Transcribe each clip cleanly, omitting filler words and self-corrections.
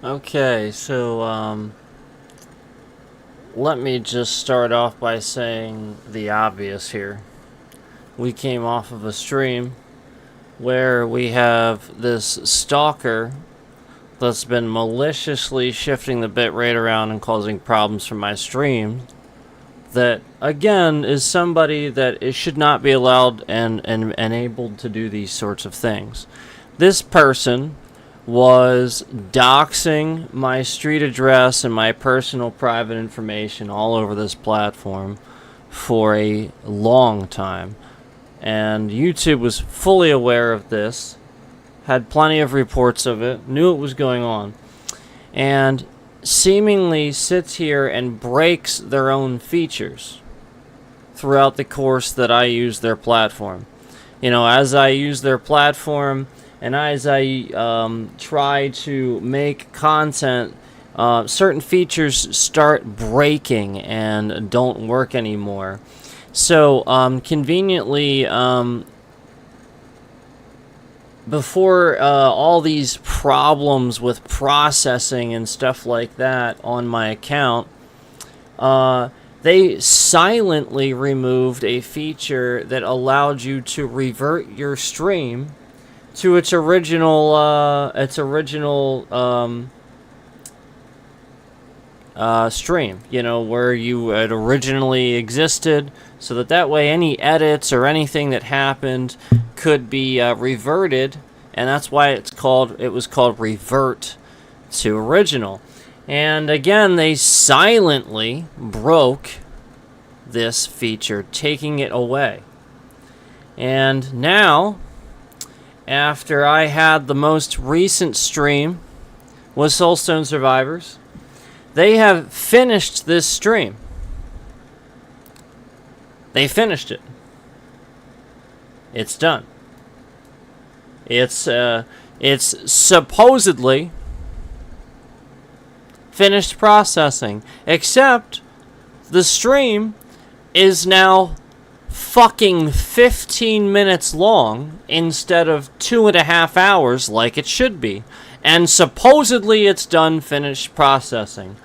Okay, so let me just start off by saying the obvious here. We came off of a stream where we have this stalker that's been maliciously shifting the bitrate around and causing problems for my stream. That, again, is somebody that it should not be allowed and enabled to do these sorts of things. This person was doxing my street address and my personal private information all over this platform for a long time. And YouTube was fully aware of this, had plenty of reports of it, knew it was going on, and seemingly sits here and breaks their own features throughout the course that I use their platform. You know, as I use their platform and as I try to make content, certain features start breaking and don't work anymore. So, conveniently, before all these problems with processing and stuff like that on my account, they silently removed a feature that allowed you to revert your stream to its original stream, you know, where you had originally existed, so that way any edits or anything that happened could be reverted, and that's why it was called revert to original. And again, they silently broke this feature, taking it away. And now, after I had the most recent stream with Soulstone Survivors, they have finished this stream. They finished it. It's done. It's supposedly finished processing, except the stream is now fucking 15 minutes long instead of 2.5 hours like it should be. And supposedly it's done finished processing.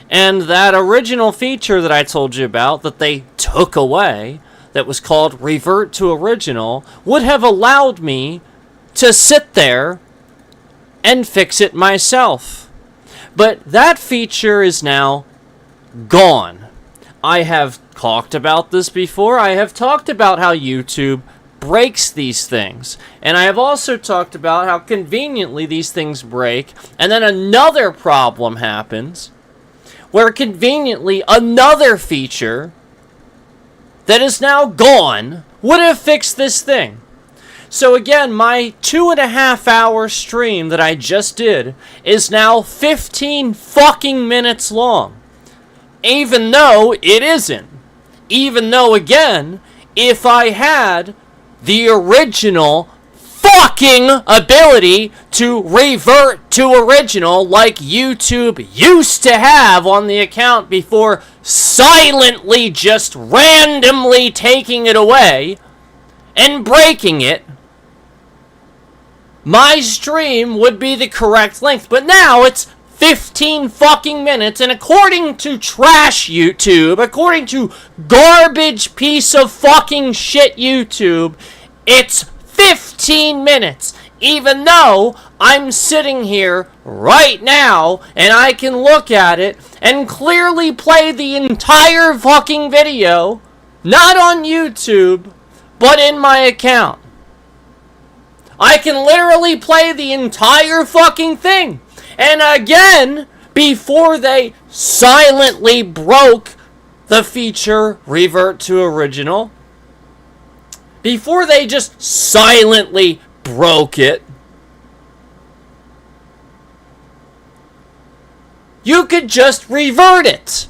And that original feature that I told you about that they took away, that was called revert to original, would have allowed me to sit there and fix it myself. But that feature is now gone. I have talked about this before. I have talked about how YouTube breaks these things. And I have also talked about how conveniently these things break, and then another problem happens where conveniently another feature that is now gone would have fixed this thing. So again, my 2.5 hour stream that I just did is now 15 fucking minutes long. Even though it isn't. Even though, again, if I had the original fucking ability to revert to original like YouTube used to have on the account before silently just randomly taking it away and breaking it, my stream would be the correct length. But now it's 15 fucking minutes, and according to trash YouTube, according to garbage piece of fucking shit YouTube, it's 15 minutes, even though I'm sitting here right now and I can look at it and clearly play the entire fucking video, not on YouTube, but in my account. I can literally play the entire fucking thing. And again, before they silently broke the feature revert to original, before they just silently broke it, you could just revert it.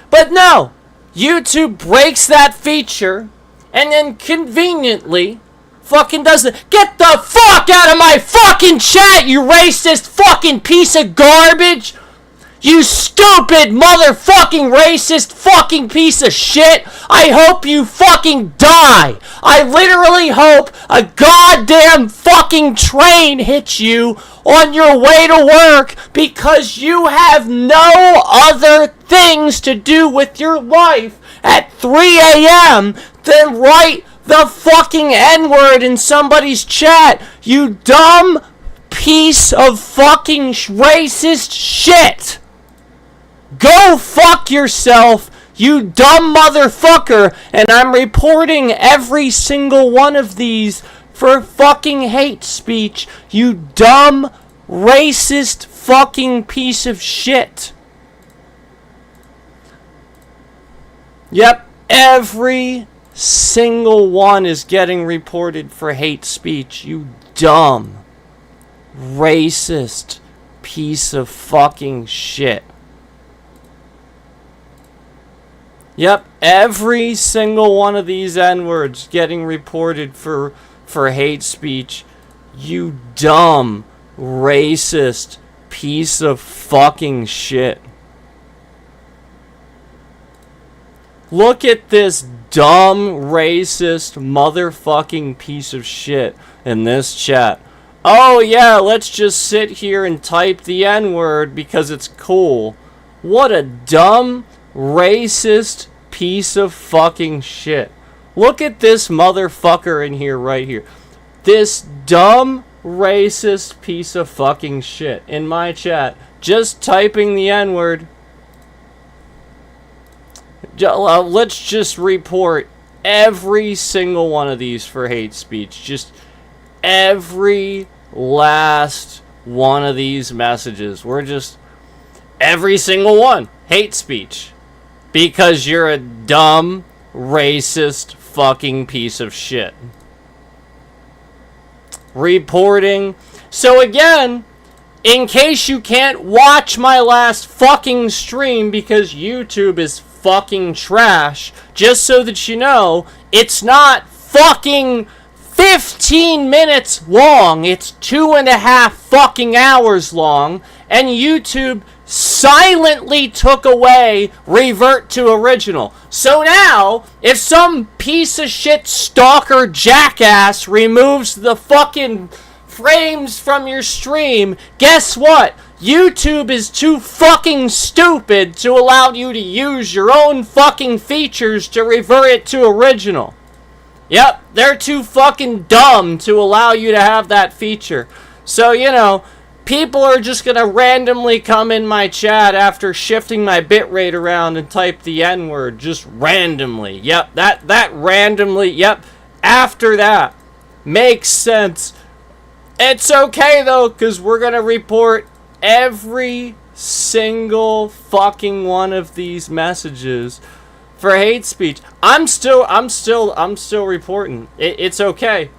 But no, YouTube breaks that feature and then conveniently fucking does it. Get the fuck out of my fucking chat, you racist fucking piece of garbage! You stupid motherfucking racist fucking piece of shit. I hope you fucking die. I literally hope a goddamn fucking train hits you on your way to work because you have no other things to do with your life at 3 a.m. than write the fucking N-word in somebody's chat. You dumb piece of fucking racist shit. Go fuck yourself, you dumb motherfucker, and I'm reporting every single one of these for fucking hate speech, you dumb, racist fucking piece of shit. Yep, every single one is getting reported for hate speech, you dumb, racist piece of fucking shit. Yep, every single one of these N-words getting reported for hate speech. You dumb, racist piece of fucking shit. Look at this dumb, racist, motherfucking piece of shit in this chat. Oh yeah, let's just sit here and type the N-word because it's cool. What a dumb, racist piece of fucking shit. Look at this motherfucker in here right here. This dumb, racist piece of fucking shit in my chat. Just typing the N-word. Let's just report every single one of these for hate speech. Just every last one of these messages. We're just... every single one. Hate speech. Because you're a dumb, racist, fucking piece of shit. Reporting. So again, in case you can't watch my last fucking stream because YouTube is fucking trash, just so that you know, it's not fucking 15 minutes long. It's 2.5 fucking hours long. And YouTube silently took away revert to original. So now, if some piece of shit stalker jackass removes the fucking frames from your stream, guess what? YouTube is too fucking stupid to allow you to use your own fucking features to revert it to original. Yep, they're too fucking dumb to allow you to have that feature. So, you know, people are just going to randomly come in my chat after shifting my bitrate around and type the N-word. Just randomly. Yep, that randomly, yep. After that. Makes sense. It's okay, though, because we're going to report every single fucking one of these messages for hate speech. I'm still reporting. It's okay.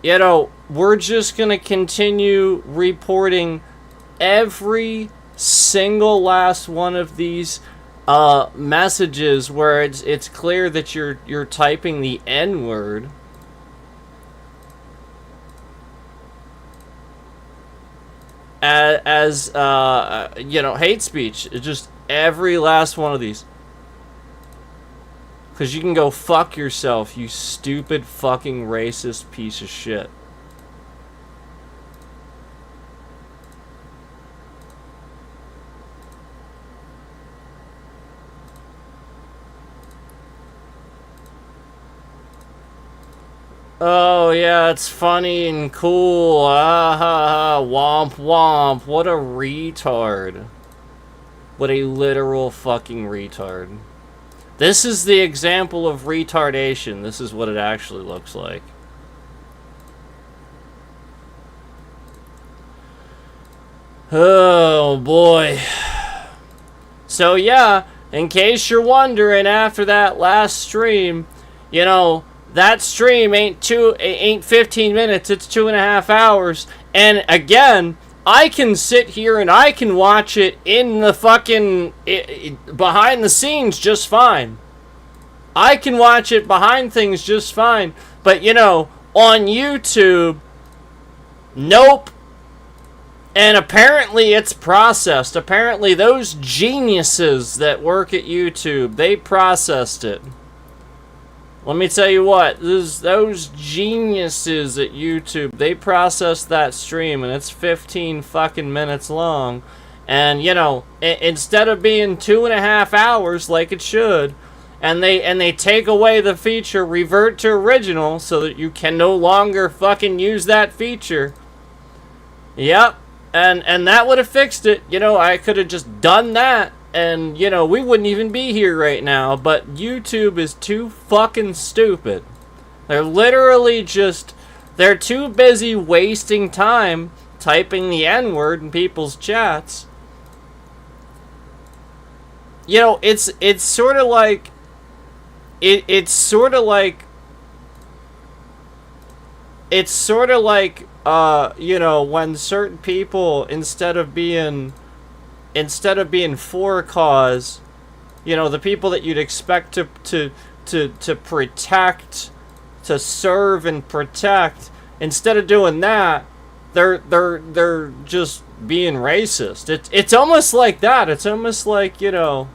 You know, we're just going to continue reporting every single last one of these messages where it's clear that you're typing the N-word. As you know, hate speech. It's just every last one of these. Because you can go fuck yourself, you stupid fucking racist piece of shit. Oh yeah, it's funny and cool. Ah ha ha, womp womp. What a retard. What a literal fucking retard. This is the example of retardation. This is what it actually looks like. Oh boy. So yeah, in case you're wondering, after that last stream, you know, that stream ain't 15 minutes, it's 2.5 hours. And again, I can sit here and I can watch it in the fucking behind the scenes just fine. I can watch it behind things just fine. But you know, on YouTube, nope. And apparently it's processed. Apparently those geniuses that work at YouTube, they processed it. Let me tell you what, those geniuses at YouTube, they processed that stream, and it's 15 fucking minutes long. And, you know, instead of being 2.5 hours like it should, and they take away the feature revert to original so that you can no longer fucking use that feature. Yep. And that would have fixed it. You know, I could have just done that, and, you know, we wouldn't even be here right now. But YouTube is too fucking stupid. They're literally just, they're too busy wasting time typing the N-word in people's chats. You know, it's sort of like, it's sort of like, you know, when certain people, instead of being for a cause, you know, the people that you'd expect to protect, to serve and protect, instead of doing that, they're just being racist. It's almost like that. It's almost like, you know,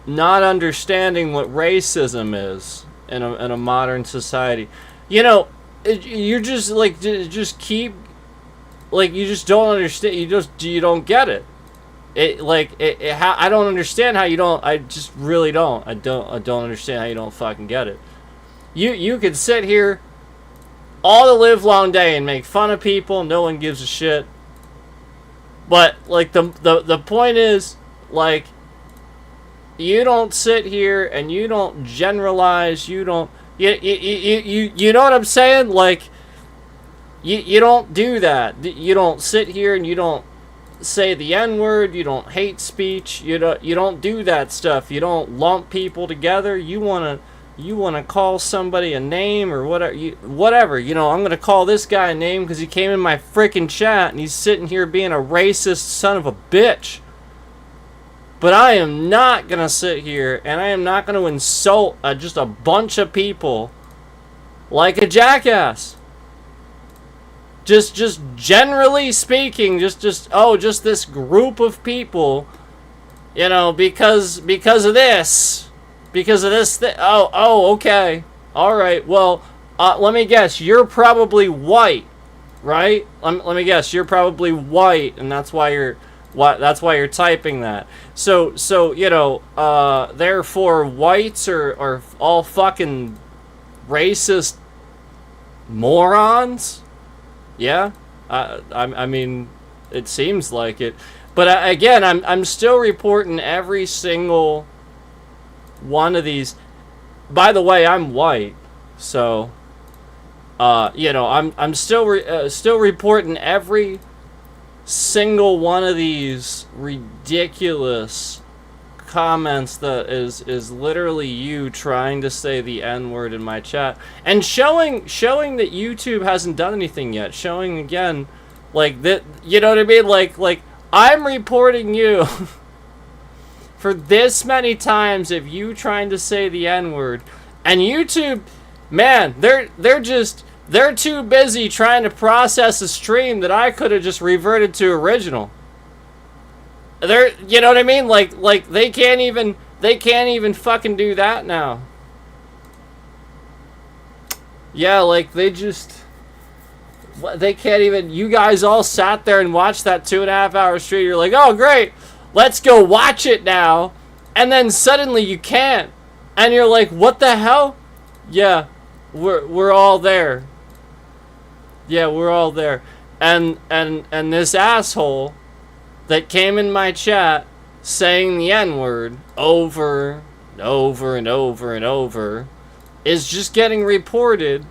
not understanding what racism is in a modern society. You know, you're just like, just keep, like, you just don't understand. You don't get it. I don't understand how you don't. I just really don't. I don't understand how you don't fucking get it. You could sit here all the live long day and make fun of people. No one gives a shit. But like the point is, like, you don't sit here and you don't generalize. You don't. You know what I'm saying? Like, you don't do that. You don't sit here and you don't say the N-word. You don't hate speech. You don't do that stuff. You don't lump people together. You wanna call somebody a name or whatever. You know, I'm gonna call this guy a name because he came in my freaking chat and he's sitting here being a racist son of a bitch. But I am not going to sit here and I am not going to insult just a bunch of people like a jackass. Just generally speaking, just this group of people, you know, because of this. Okay. All right. Well, let me guess. You're probably white, right? Let me guess. You're probably white, and that's why you're typing that. So you know, therefore whites are all fucking racist morons. Yeah, I mean, it seems like it. But again, I'm still reporting every single one of these. By the way, I'm white, so you know, I'm still reporting every single one of these ridiculous comments that is literally you trying to say the N-word in my chat and showing that YouTube hasn't done anything yet, showing again, like, that, you know what I mean, like I'm reporting you for this many times of you trying to say the N-word, and YouTube, man, they're too busy trying to process a stream that I could have just reverted to original. You know what I mean? Like they can't even fucking do that now. Yeah, like they can't even. You guys all sat there and watched that 2.5 hour stream. You're like, oh great, let's go watch it now, and then suddenly you can't, and you're like, what the hell? Yeah, we're all there. Yeah, we're all there. And this asshole that came in my chat saying the N-word over and over and over and over is just getting reported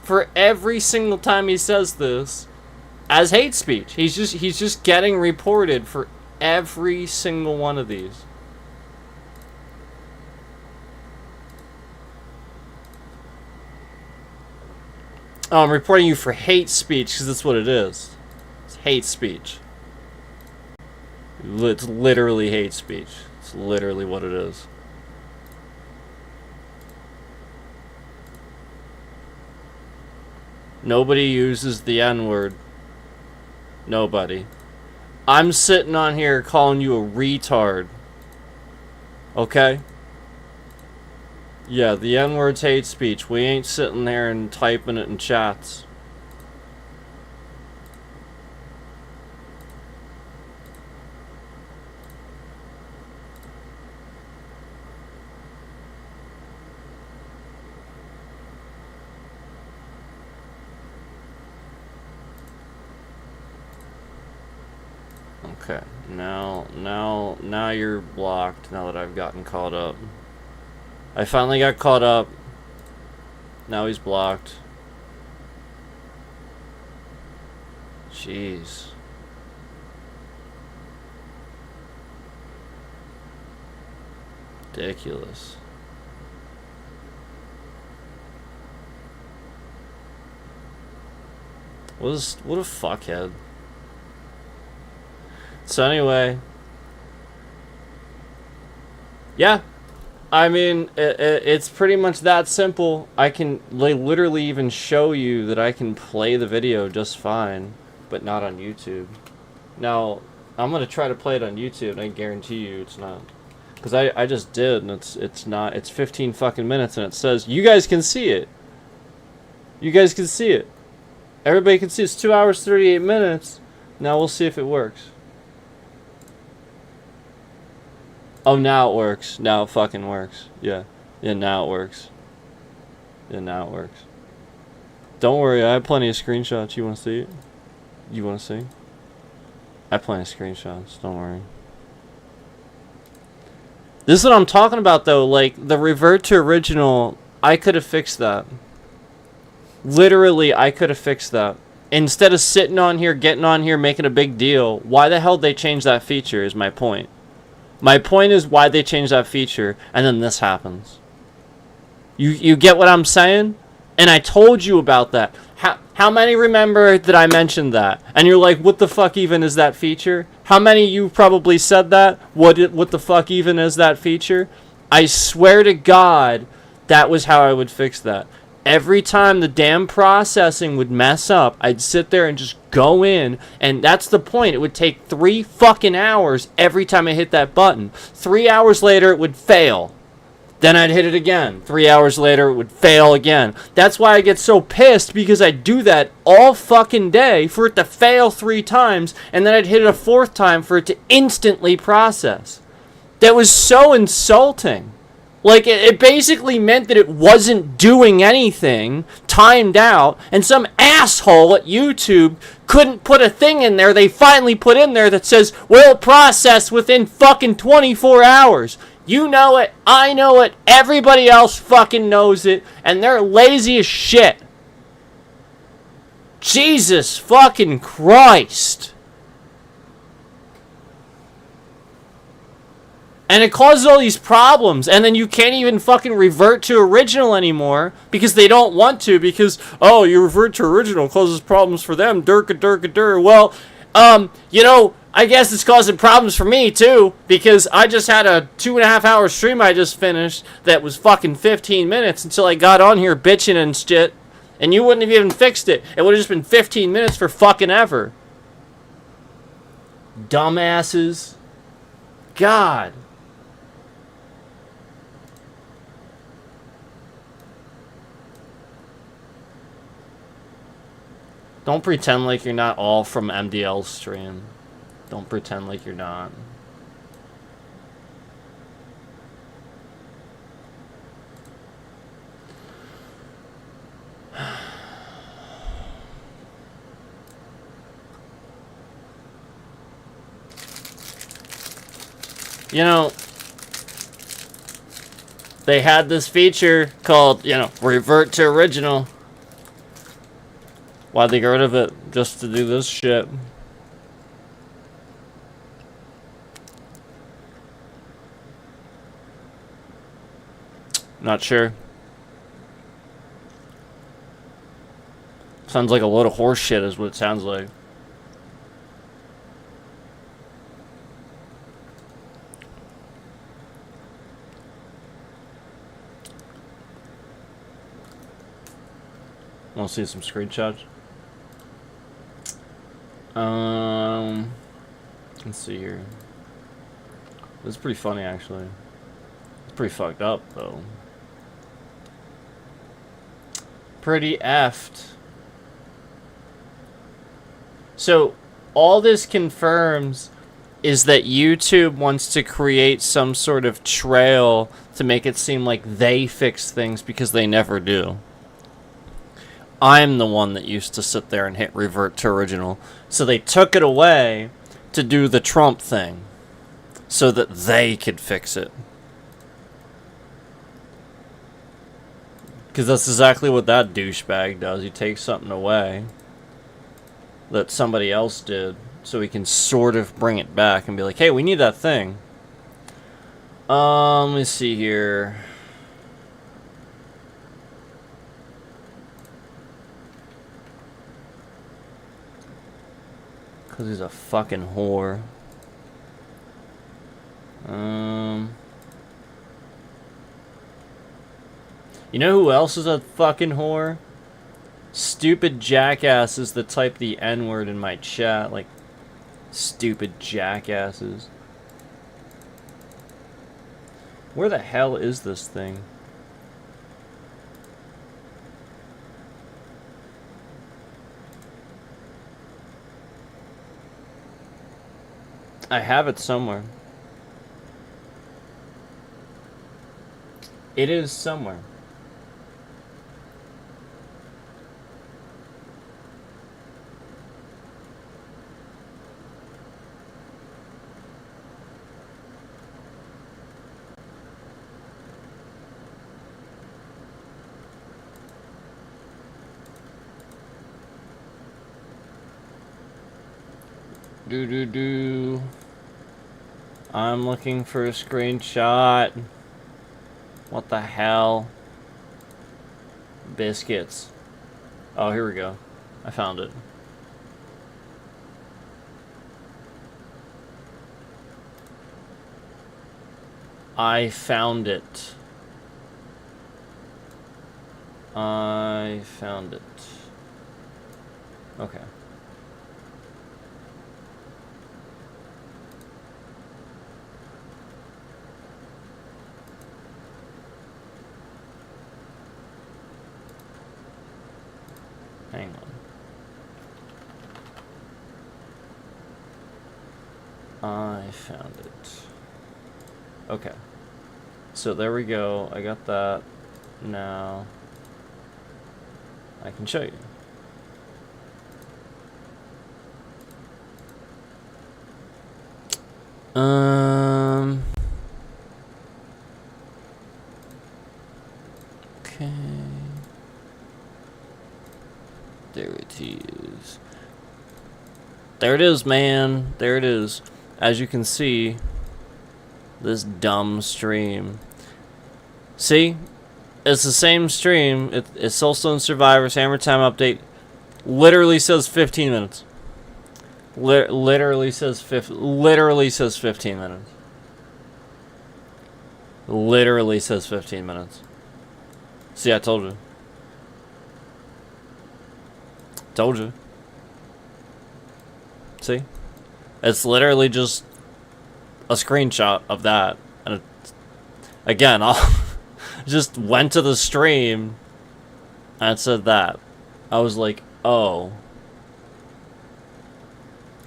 for every single time he says this as hate speech. He's just getting reported for every single one of these. Oh, I'm reporting you for hate speech because that's what it is. It's hate speech. It's literally hate speech. It's literally what it is. Nobody uses the N-word. Nobody. I'm sitting on here calling you a retard. Okay? Yeah, the N-word's hate speech. We ain't sitting there and typing it in chats. Okay, now you're blocked, now that I've gotten caught up. I finally got caught up. Now he's blocked. Jeez. Ridiculous. What a fuckhead. So anyway, yeah, I mean, it's pretty much that simple. I can literally even show you that I can play the video just fine, but not on YouTube. Now, I'm gonna try to play it on YouTube, and I guarantee you it's not, because I just did, and it's not. It's 15 fucking minutes, and it says you guys can see it. You guys can see it. Everybody can see it's 2 hours 38 minutes. Now we'll see if it works. Oh, now it works. Now it fucking works. Yeah. Yeah, now it works. Yeah, now it works. Don't worry, I have plenty of screenshots. You want to see it? You want to see? I have plenty of screenshots. Don't worry. This is what I'm talking about, though. Like, the revert to original, I could have fixed that. Literally, I could have fixed that. Instead of sitting on here, getting on here, making a big deal, why the hell did they change that feature is my point. My point is why they changed that feature, and then this happens. You get what I'm saying? And I told you about that. How many remember that I mentioned that? And you're like, what the fuck even is that feature? How many of you probably said that? What the fuck even is that feature? I swear to God, that was how I would fix that. Every time the damn processing would mess up, I'd sit there and just go in, and that's the point. It would take 3 fucking hours every time I hit that button. 3 hours later, it would fail. Then I'd hit it again. 3 hours later, it would fail again. That's why I get so pissed, because I do that all fucking day for it to fail 3 times, and then I'd hit it a 4th time for it to instantly process. That was so insulting. Like, it basically meant that it wasn't doing anything, timed out, and some asshole at YouTube couldn't put a thing in there they finally put in there that says, will process within fucking 24 hours. You know it, I know it, everybody else fucking knows it, and they're lazy as shit. Jesus fucking Christ. And it causes all these problems, and then you can't even fucking revert to original anymore because they don't want to, because, oh, you revert to original causes problems for them, durka. Well, you know, I guess it's causing problems for me too, because I just had a 2.5 hour stream I just finished that was fucking 15 minutes until I got on here bitching and shit, and you wouldn't have even fixed it. It would have just been 15 minutes for fucking ever. Dumbasses. God. Don't pretend like you're not all from MDL's stream. Don't pretend like you're not. You know, they had this feature called, you know, revert to original. Why'd they get rid of it? Just to do this shit. Not sure. Sounds like a load of horse shit is what it sounds like. Want to see some screenshots? Let's see here. This is pretty funny, actually. It's pretty fucked up, though. Pretty effed. So, all this confirms is that YouTube wants to create some sort of trail to make it seem like they fix things because they never do. I'm the one that used to sit there and hit revert to original. So they took it away to do the Trump thing so that they could fix it. Because that's exactly what that douchebag does. He takes something away that somebody else did so he can sort of bring it back and be like, hey, we need that thing. Let me see here. Because he's a fucking whore. You know who else is a fucking whore? Stupid jackasses that type the N-word in my chat. Like, stupid jackasses. Where the hell is this thing? I have it somewhere. It is somewhere. I'm looking for a screenshot. What the hell? Biscuits. Oh, here we go. I found it. I found it. I found it. Okay. Hang on. I found it. Okay. So there we go. I got that. Now I can show you. Okay. There it is. There it is, man. There it is. As you can see, this dumb stream. See? It's the same stream. It's Soulstone Survivors Hammer Time Update. Literally says 15 minutes. Literally says 15 minutes. Literally says 15 minutes. See, I told you. Told you. See? It's literally just a screenshot of that. And it, again, I just went to the stream and it said that. I was like, oh.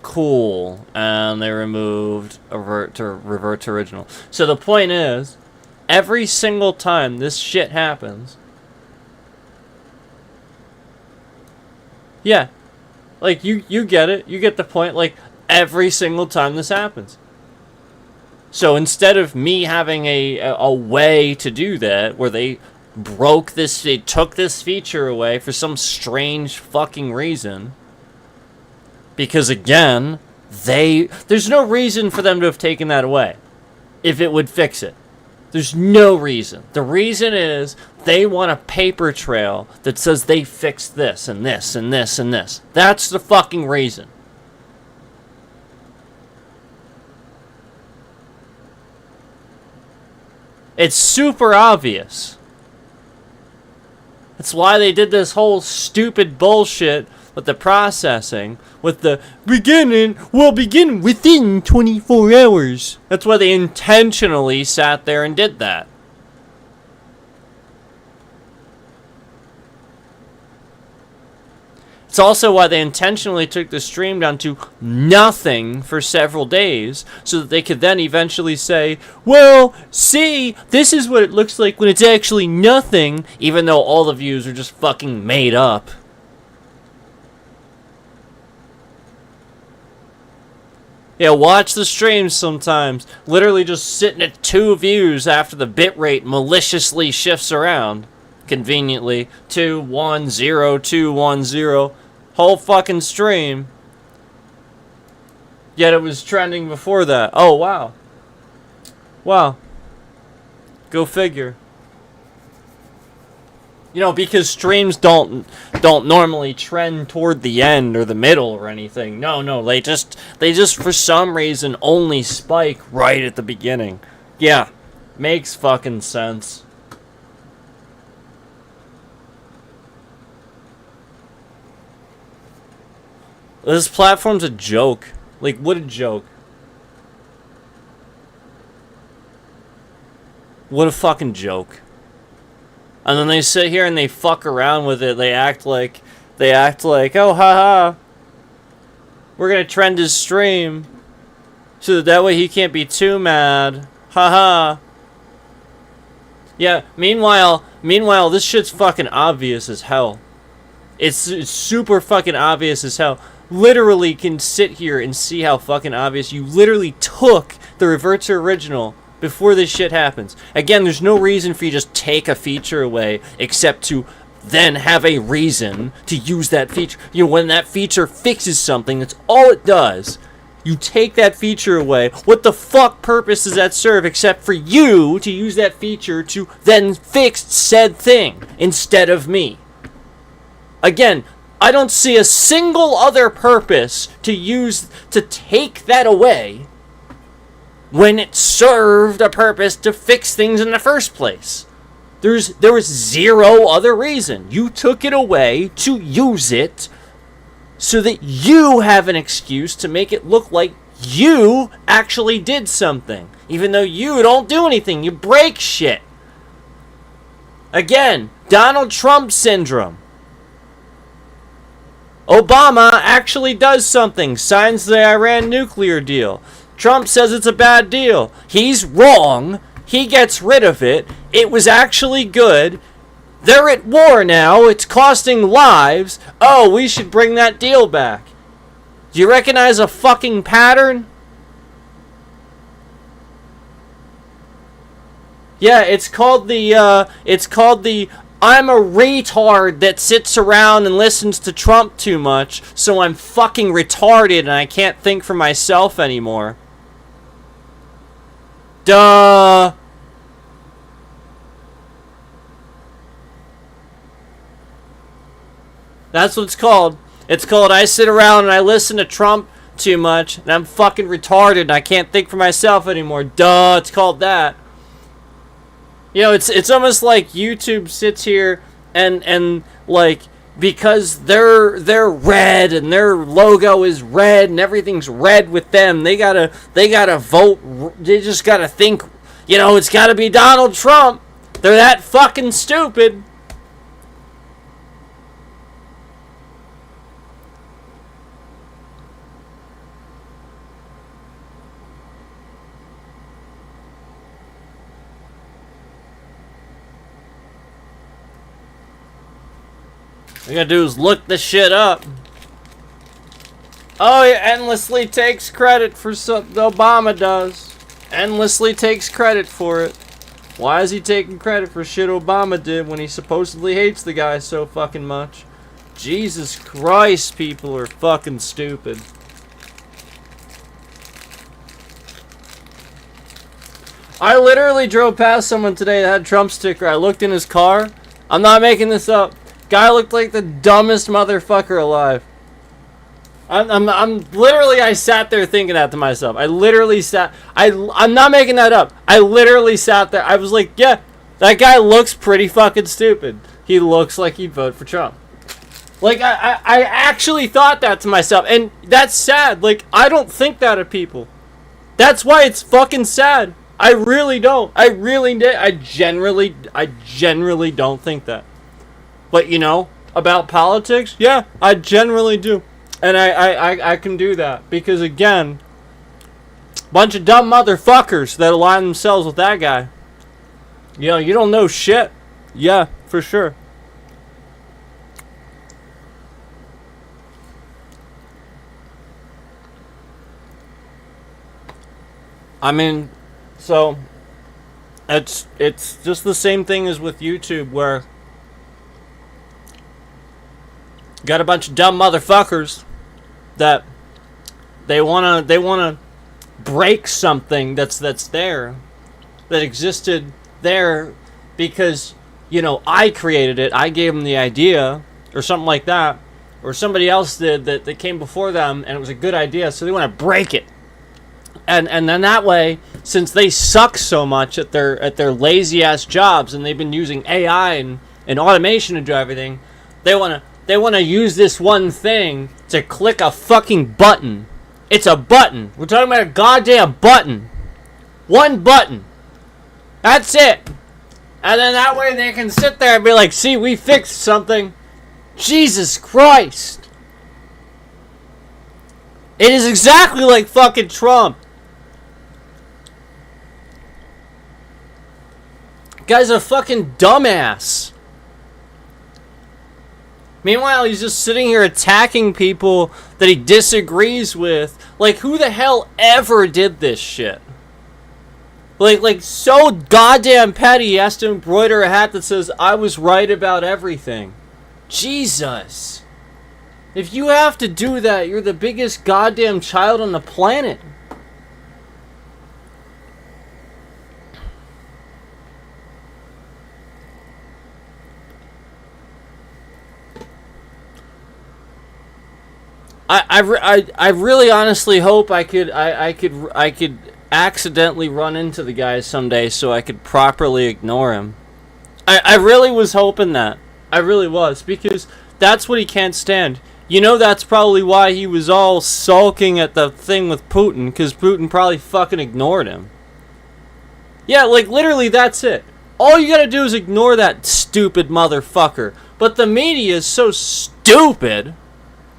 Cool. And they removed revert to original. So the point is, every single time this shit happens, yeah, like you get it. You get the point. Like every single time this happens. So instead of me having a way to do that, where they took this feature away for some strange fucking reason, because again, there's no reason for them to have taken that away if it would fix it. There's no reason. The reason is they want a paper trail that says they fixed this and this and this and this. That's the fucking reason. It's super obvious. That's why they did this whole stupid bullshit with the processing, with the will begin within 24 hours. That's why they intentionally sat there and did that. It's also why they intentionally took the stream down to nothing for several days, so that they could then eventually say, well, see, this is what it looks like when it's actually nothing, even though all the views are just fucking made up. Yeah, watch the streams sometimes, literally just sitting at 2 views after the bitrate maliciously shifts around. Conveniently, 210, 210. Whole fucking stream. Yet it was trending before that. Oh, wow. Wow. Go figure. You know, because streams don't normally trend toward the end or the middle or anything. No, they just for some reason only spike right at the beginning. Yeah. Makes fucking sense. This platform's a joke. Like, what a joke. What a fucking joke. And then they sit here and they fuck around with it. They act like, oh, haha. We're gonna trend his stream. So that way he can't be too mad. Haha. Yeah, meanwhile, this shit's fucking obvious as hell. It's super fucking obvious as hell. Literally can sit here and see how fucking obvious you literally took the revert to original before this shit happens. Again, there's no reason for you to just take a feature away except to then have a reason to use that feature. You know, when that feature fixes something, that's all it does. You take that feature away. What the fuck purpose does that serve except for you to use that feature to then fix said thing instead of me? Again, I don't see a single other purpose to take that away when it served a purpose to fix things in the first place. There was zero other reason. You took it away to use it so that you have an excuse to make it look like you actually did something, even though you don't do anything. You break shit. Again, Donald Trump syndrome. Obama actually does something, signs the Iran nuclear deal. Trump says it's a bad deal. He's wrong. He gets rid of it. It was actually good. They're at war now. It's costing lives. Oh, we should bring that deal back. Do you recognize a fucking pattern? Yeah, it's called the I'm a retard that sits around and listens to Trump too much, so I'm fucking retarded and I can't think for myself anymore. Duh. That's what it's called. It's called I sit around and I listen to Trump too much and I'm fucking retarded and I can't think for myself anymore. Duh, it's called that. You know, it's almost like YouTube sits here and like, because they're red and their logo is red and everything's red with them, they gotta vote. They just gotta think, you know, it's gotta be Donald Trump. They're that fucking stupid. All you gotta do is look the shit up. Oh, he endlessly takes credit for something Obama does. Endlessly takes credit for it. Why is he taking credit for shit Obama did when he supposedly hates the guy so fucking much? Jesus Christ, people are fucking stupid. I literally drove past someone today that had a Trump sticker. I looked in his car. I'm not making this up. Guy looked like the dumbest motherfucker alive. I'm literally, I sat there thinking that to myself. I literally sat, I'm not making that up. I literally sat there. I was like, yeah, that guy looks pretty fucking stupid. He looks like he'd vote for Trump. Like, I actually thought that to myself, and that's sad. Like, I don't think that of people. That's why it's fucking sad. I really don't. I generally don't think that. But, you know, about politics, yeah, I generally do. And I can do that. Because, again, bunch of dumb motherfuckers that align themselves with that guy. You know, you don't know shit. Yeah, for sure. I mean, so it's just the same thing as with YouTube, where you got a bunch of dumb motherfuckers that they wanna break something that's there, that existed there, because, you know, I created it, I gave them the idea, or something like that, or somebody else did that came before them, and it was a good idea, so they want to break it. And then that way, since they suck so much at their lazy ass jobs, and they've been using AI and automation to do everything, they wanna use this one thing to click a fucking button. It's a button. We're talking about a goddamn button. One button. That's it. And then that way they can sit there and be like, see, we fixed something. Jesus Christ. It is exactly like fucking Trump. Guy's a fucking dumbass. Meanwhile, he's just sitting here attacking people that he disagrees with. Like, who the hell ever did this shit? Like so goddamn petty, he has to embroider a hat that says, I was right about everything. Jesus. If you have to do that, you're the biggest goddamn child on the planet. I really honestly hope I could accidentally run into the guy someday so I could properly ignore him. I really was hoping that. I really was, because that's what he can't stand. You know, that's probably why he was all sulking at the thing with Putin, because Putin probably fucking ignored him. Yeah, like, literally, that's it. All you gotta do is ignore that stupid motherfucker. But the media is so stupid,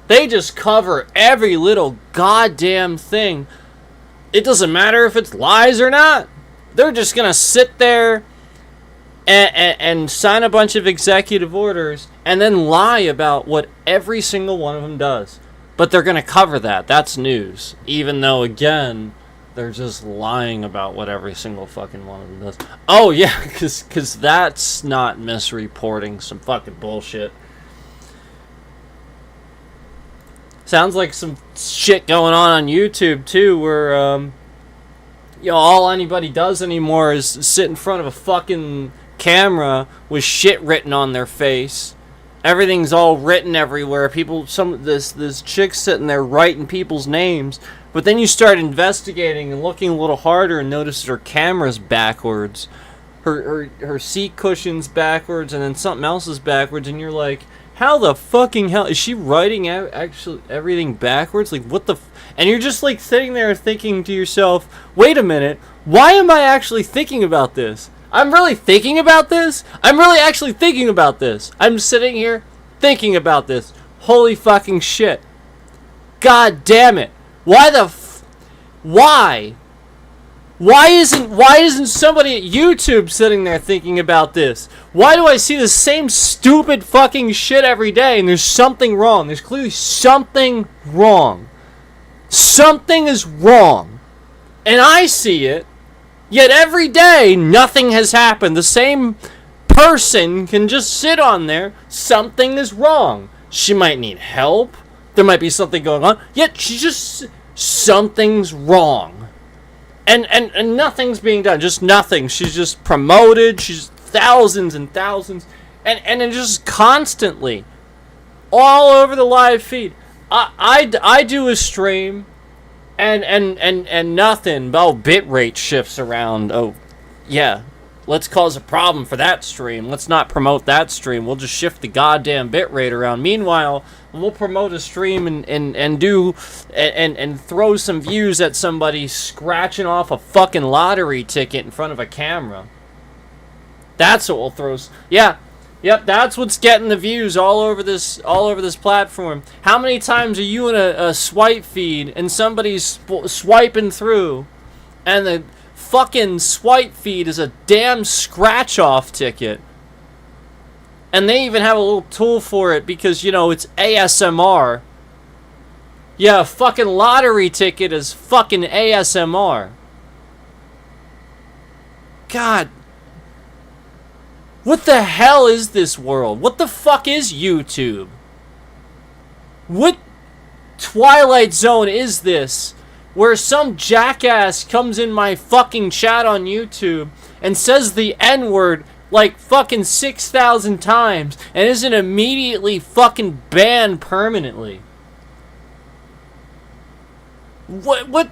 they just cover every little goddamn thing. It doesn't matter if it's lies or not. They're just gonna sit there and sign a bunch of executive orders and then lie about what every single one of them does. But they're gonna cover that. That's news. Even though, again, they're just lying about what every single fucking one of them does. Oh, yeah, because that's not misreporting some fucking bullshit. Sounds like some shit going on YouTube, too, where, you know, all anybody does anymore is sit in front of a fucking camera with shit written on their face. Everything's all written everywhere. This chick sitting there writing people's names, but then you start investigating and looking a little harder and notice her camera's backwards. Her seat cushion's backwards, and then something else is backwards, and you're like, how the fucking hell is she writing out actually everything backwards? Like, what the and you're just like sitting there thinking to yourself, wait a minute, why am I actually thinking about this? I'm really thinking about this? I'm really actually thinking about this. I'm sitting here thinking about this. Holy fucking shit. God damn it. Why? Why isn't somebody at YouTube sitting there thinking about this? Why do I see the same stupid fucking shit every day and there's something wrong? There's clearly something wrong. Something is wrong. And I see it, yet every day nothing has happened. The same person can just sit on there. Something is wrong. She might need help. There might be something going on. Yet something's wrong. And nothing's being done. Just nothing. She's just promoted. She's thousands and thousands. And just constantly. All over the live feed. I do a stream. And nothing. Oh, bitrate shifts around. Oh, yeah. let's cause a problem for that stream. Let's not promote that stream. We'll just shift the goddamn bitrate around. Meanwhile, we'll promote a stream and throw some views at somebody scratching off a fucking lottery ticket in front of a camera. That's what we'll throw. Yeah. Yep, that's what's getting the views all over this platform. How many times are you in a swipe feed and somebody's swiping through, and the fucking swipe feed is a damn scratch-off ticket, and they even have a little tool for it because, you know, it's ASMR. Yeah, a fucking lottery ticket is fucking ASMR. God. What the hell is this world? What the fuck is YouTube? What Twilight Zone is this? Where some jackass comes in my fucking chat on YouTube and says the N-word like fucking 6,000 times and isn't immediately fucking banned permanently. What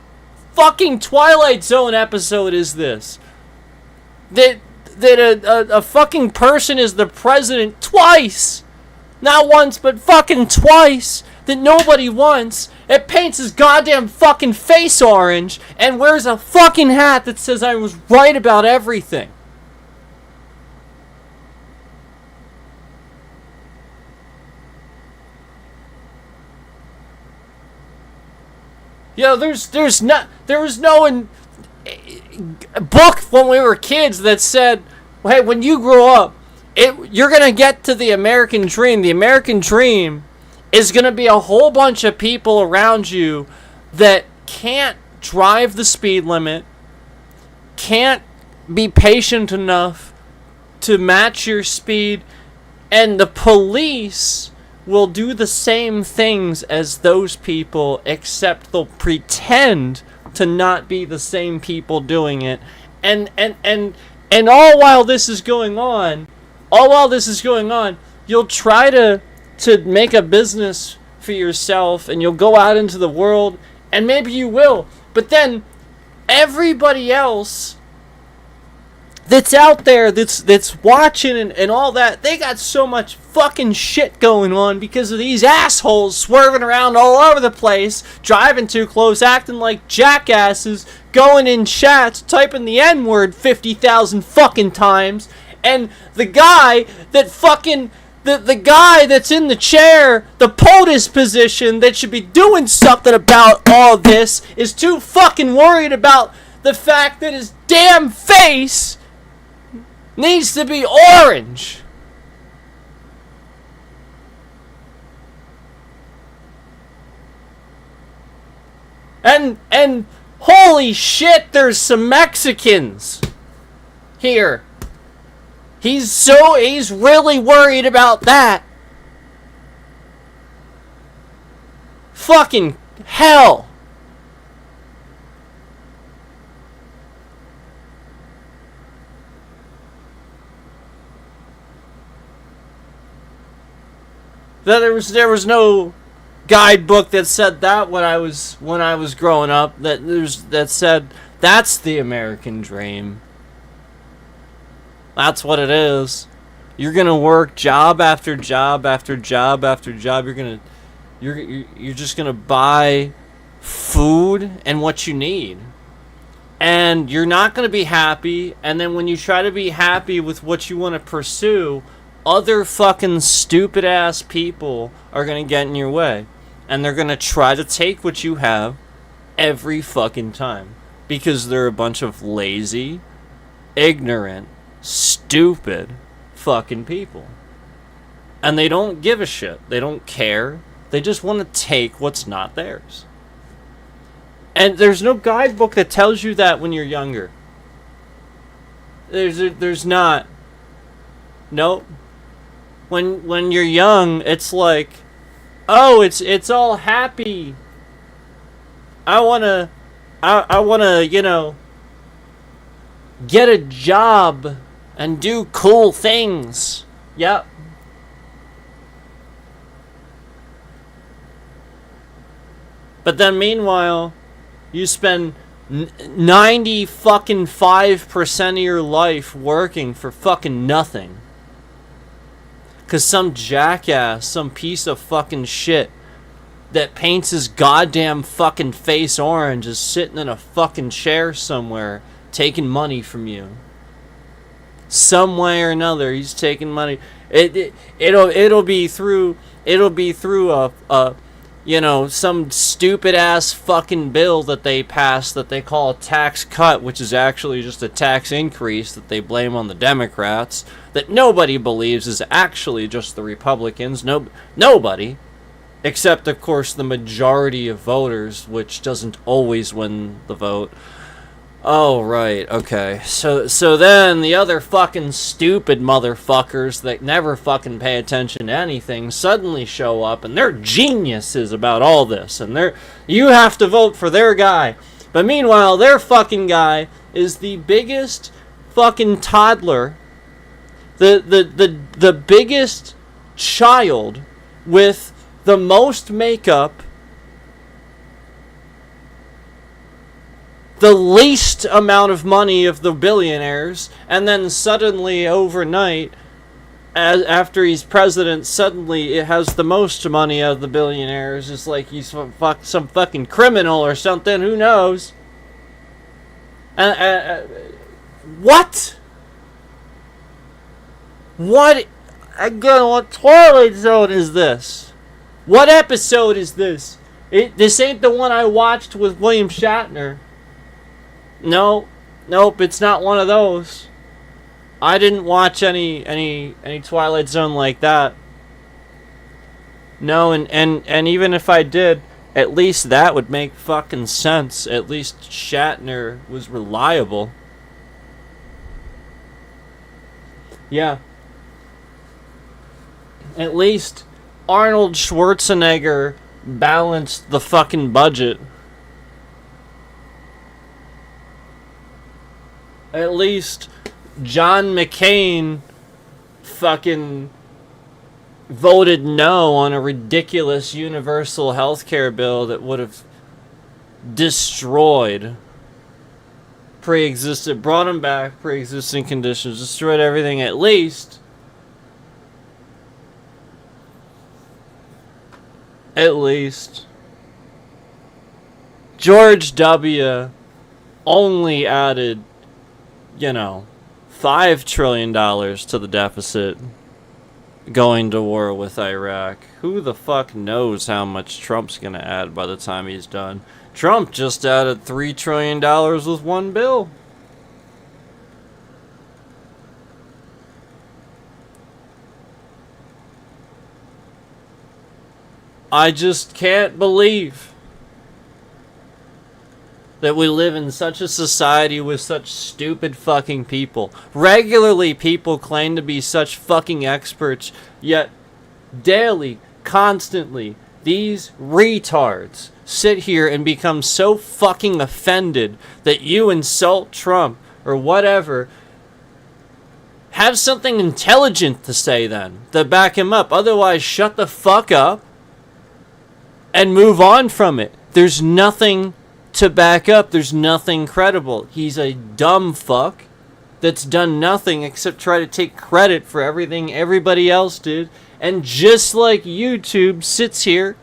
fucking Twilight Zone episode is this? That a fucking person is the president twice. Not once, but fucking twice. That nobody wants. It paints his goddamn fucking face orange and wears a fucking hat that says I was right about everything. Yeah, there was no book when we were kids that said, hey, when you grow up, you're going to get to the American dream. The American dream is going to be a whole bunch of people around you that can't drive the speed limit, can't be patient enough to match your speed, and the police will do the same things as those people, except they'll pretend to not be the same people doing it. And all while this is going on, you'll try to make a business for yourself, and you'll go out into the world, and maybe you will, but then everybody else that's out there, that's watching and all that, they got so much fucking shit going on because of these assholes swerving around all over the place, driving too close, acting like jackasses, going in chats, typing the N-word 50,000 fucking times, and the guy that fucking the guy that's in the chair, the POTUS position, that should be doing something about all this, is too fucking worried about the fact that his damn face needs to be orange. And holy shit, there's some Mexicans here. He's really worried about that. Fucking hell. There was no guidebook that said that when I was growing up. That said that's the American dream. That's what it is. You're gonna work job after job after job after job. You're just gonna buy food and what you need, and you're not gonna be happy. And then when you try to be happy with what you want to pursue, other fucking stupid ass people are gonna get in your way, and they're gonna try to take what you have every fucking time because they're a bunch of lazy, ignorant, stupid fucking people. And they don't give a shit. They don't care. They just want to take what's not theirs. And there's no guidebook that tells you that when you're younger. There's not. Nope. When you're young, it's like, oh, it's all happy. I wanna, you know, get a job and do cool things. Yep. But then meanwhile, you spend 90 fucking 5% of your life working for fucking nothing. Cause some jackass, some piece of fucking shit that paints his goddamn fucking face orange is sitting in a fucking chair somewhere taking money from you. Some way or another, he's taking money. It'll be through a you know, some stupid ass fucking bill that they pass that they call a tax cut, which is actually just a tax increase that they blame on the Democrats, that nobody believes is actually just the Republicans. Nobody. Except, of course, the majority of voters, which doesn't always win the vote. Oh, right, okay. So then the other fucking stupid motherfuckers that never fucking pay attention to anything suddenly show up, and they're geniuses about all this, and you have to vote for their guy. But meanwhile, their fucking guy is the biggest fucking toddler, the biggest child with the most makeup, the least amount of money of the billionaires, and then suddenly overnight, after he's president, suddenly it has the most money of the billionaires. It's like he's some fucking criminal or something, who knows? What? What? Again, what Twilight Zone is this? What episode is this? This ain't the one I watched with William Shatner. Nope, it's not one of those. I didn't watch any Twilight Zone like that. No, and even if I did, at least that would make fucking sense. At least Shatner was reliable. Yeah. At least Arnold Schwarzenegger balanced the fucking budget. At least John McCain fucking voted no on a ridiculous universal healthcare bill that would have destroyed brought him back pre-existing conditions, destroyed everything. At least George W. only added, $5 trillion to the deficit going to war with Iraq. Who the fuck knows how much Trump's gonna add by the time he's done? Trump just added $3 trillion with one bill. I just can't believe that we live in such a society with such stupid fucking people. Regularly, people claim to be such fucking experts, yet daily, constantly, these retards sit here and become so fucking offended that you insult Trump or whatever. Have something intelligent to say then, to back him up. Otherwise, shut the fuck up and move on from it. There's nothing to back up. There's nothing credible. He's a dumb fuck that's done nothing except try to take credit for everything everybody else did. And just like YouTube sits here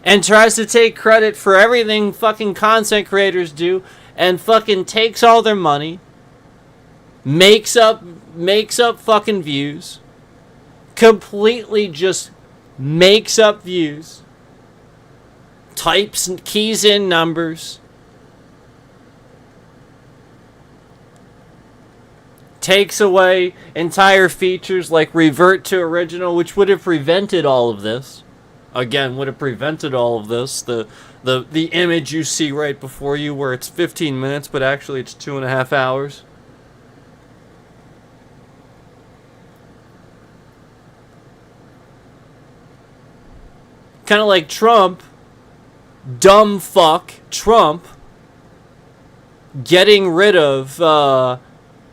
and tries to take credit for everything fucking content creators do and fucking takes all their money, makes up fucking views, completely just makes up views, types and keys in numbers, takes away entire features like revert to original, which would have prevented all of this. Again, would have prevented all of this. The image you see right before you where it's 15 minutes, but actually it's 2.5 hours. Kind of like Trump, dumb fuck Trump, getting rid of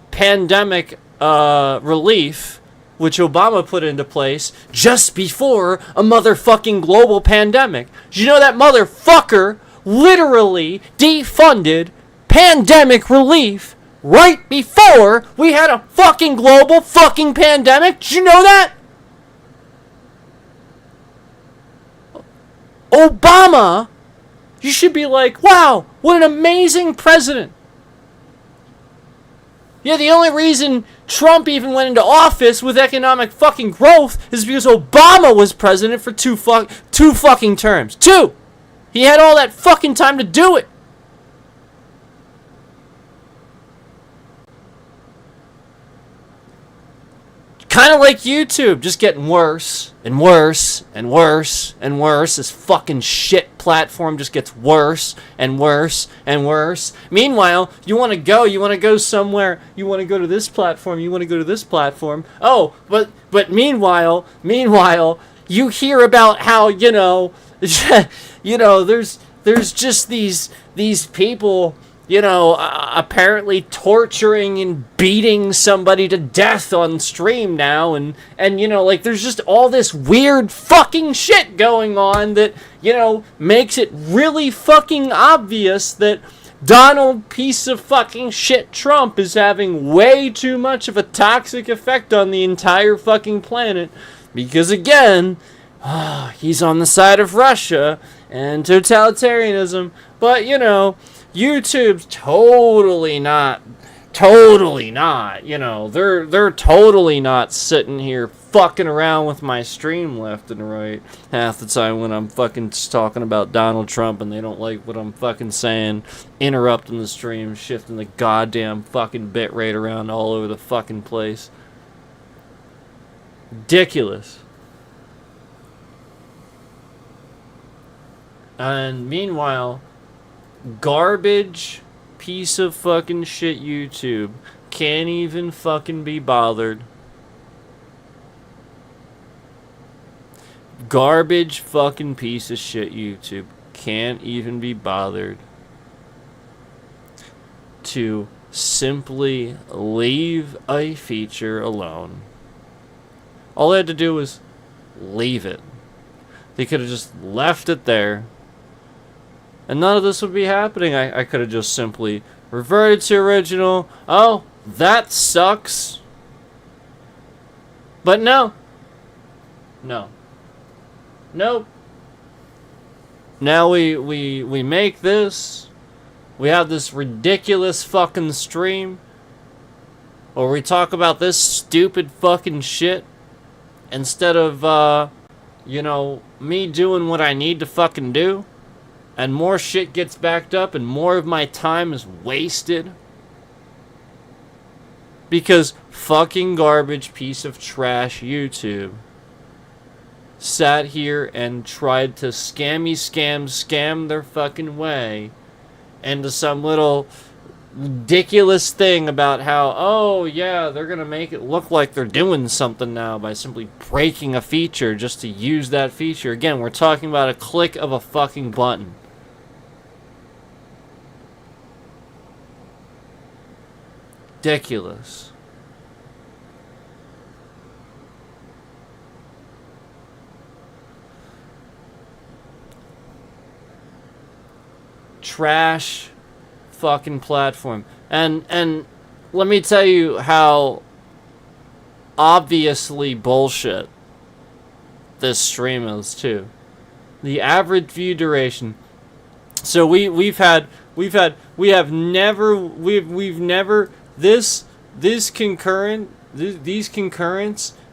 pandemic relief, which Obama put into place just before a motherfucking global pandemic. Did you know that motherfucker literally defunded pandemic relief right before we had a fucking global fucking pandemic. Did you know that? Obama, you should be like, wow, what an amazing president. Yeah, the only reason Trump even went into office with economic fucking growth is because Obama was president for two fucking terms. 2! He had all that fucking time to do it. Kind of like YouTube, just getting worse and worse and worse and worse. This fucking shit platform just gets worse and worse and worse. Meanwhile, you want to go somewhere, you want to go to this platform, you want to go to this platform. Oh, but meanwhile, you hear about how, there's just these people, apparently torturing and beating somebody to death on stream now, and there's just all this weird fucking shit going on that, makes it really fucking obvious that Donald piece of fucking shit Trump is having way too much of a toxic effect on the entire fucking planet, because again, he's on the side of Russia and totalitarianism, but YouTube's totally not, they're totally not sitting here fucking around with my stream left and right half the time when I'm fucking talking about Donald Trump and they don't like what I'm fucking saying, interrupting the stream, shifting the goddamn fucking bitrate around all over the fucking place. Ridiculous. And meanwhile, garbage piece of fucking shit YouTube can't even fucking be bothered. Garbage fucking piece of shit YouTube can't even be bothered to simply leave a feature alone. All they had to do was leave it. They could have just left it there, and none of this would be happening. I could have just simply reverted to original. Oh, that sucks. But no. No. Nope. Now we make this. We have this ridiculous fucking stream where we talk about this stupid fucking shit instead of, me doing what I need to fucking do. And more shit gets backed up and more of my time is wasted. Because fucking garbage piece of trash YouTube sat here and tried to scam their fucking way into some little ridiculous thing about how, oh yeah, they're gonna make it look like they're doing something now by simply breaking a feature just to use that feature. Again, we're talking about a click of a fucking button. Ridiculous. Trash fucking platform. And let me tell you how obviously bullshit this stream is too. The average view duration. So we've never these concurrents,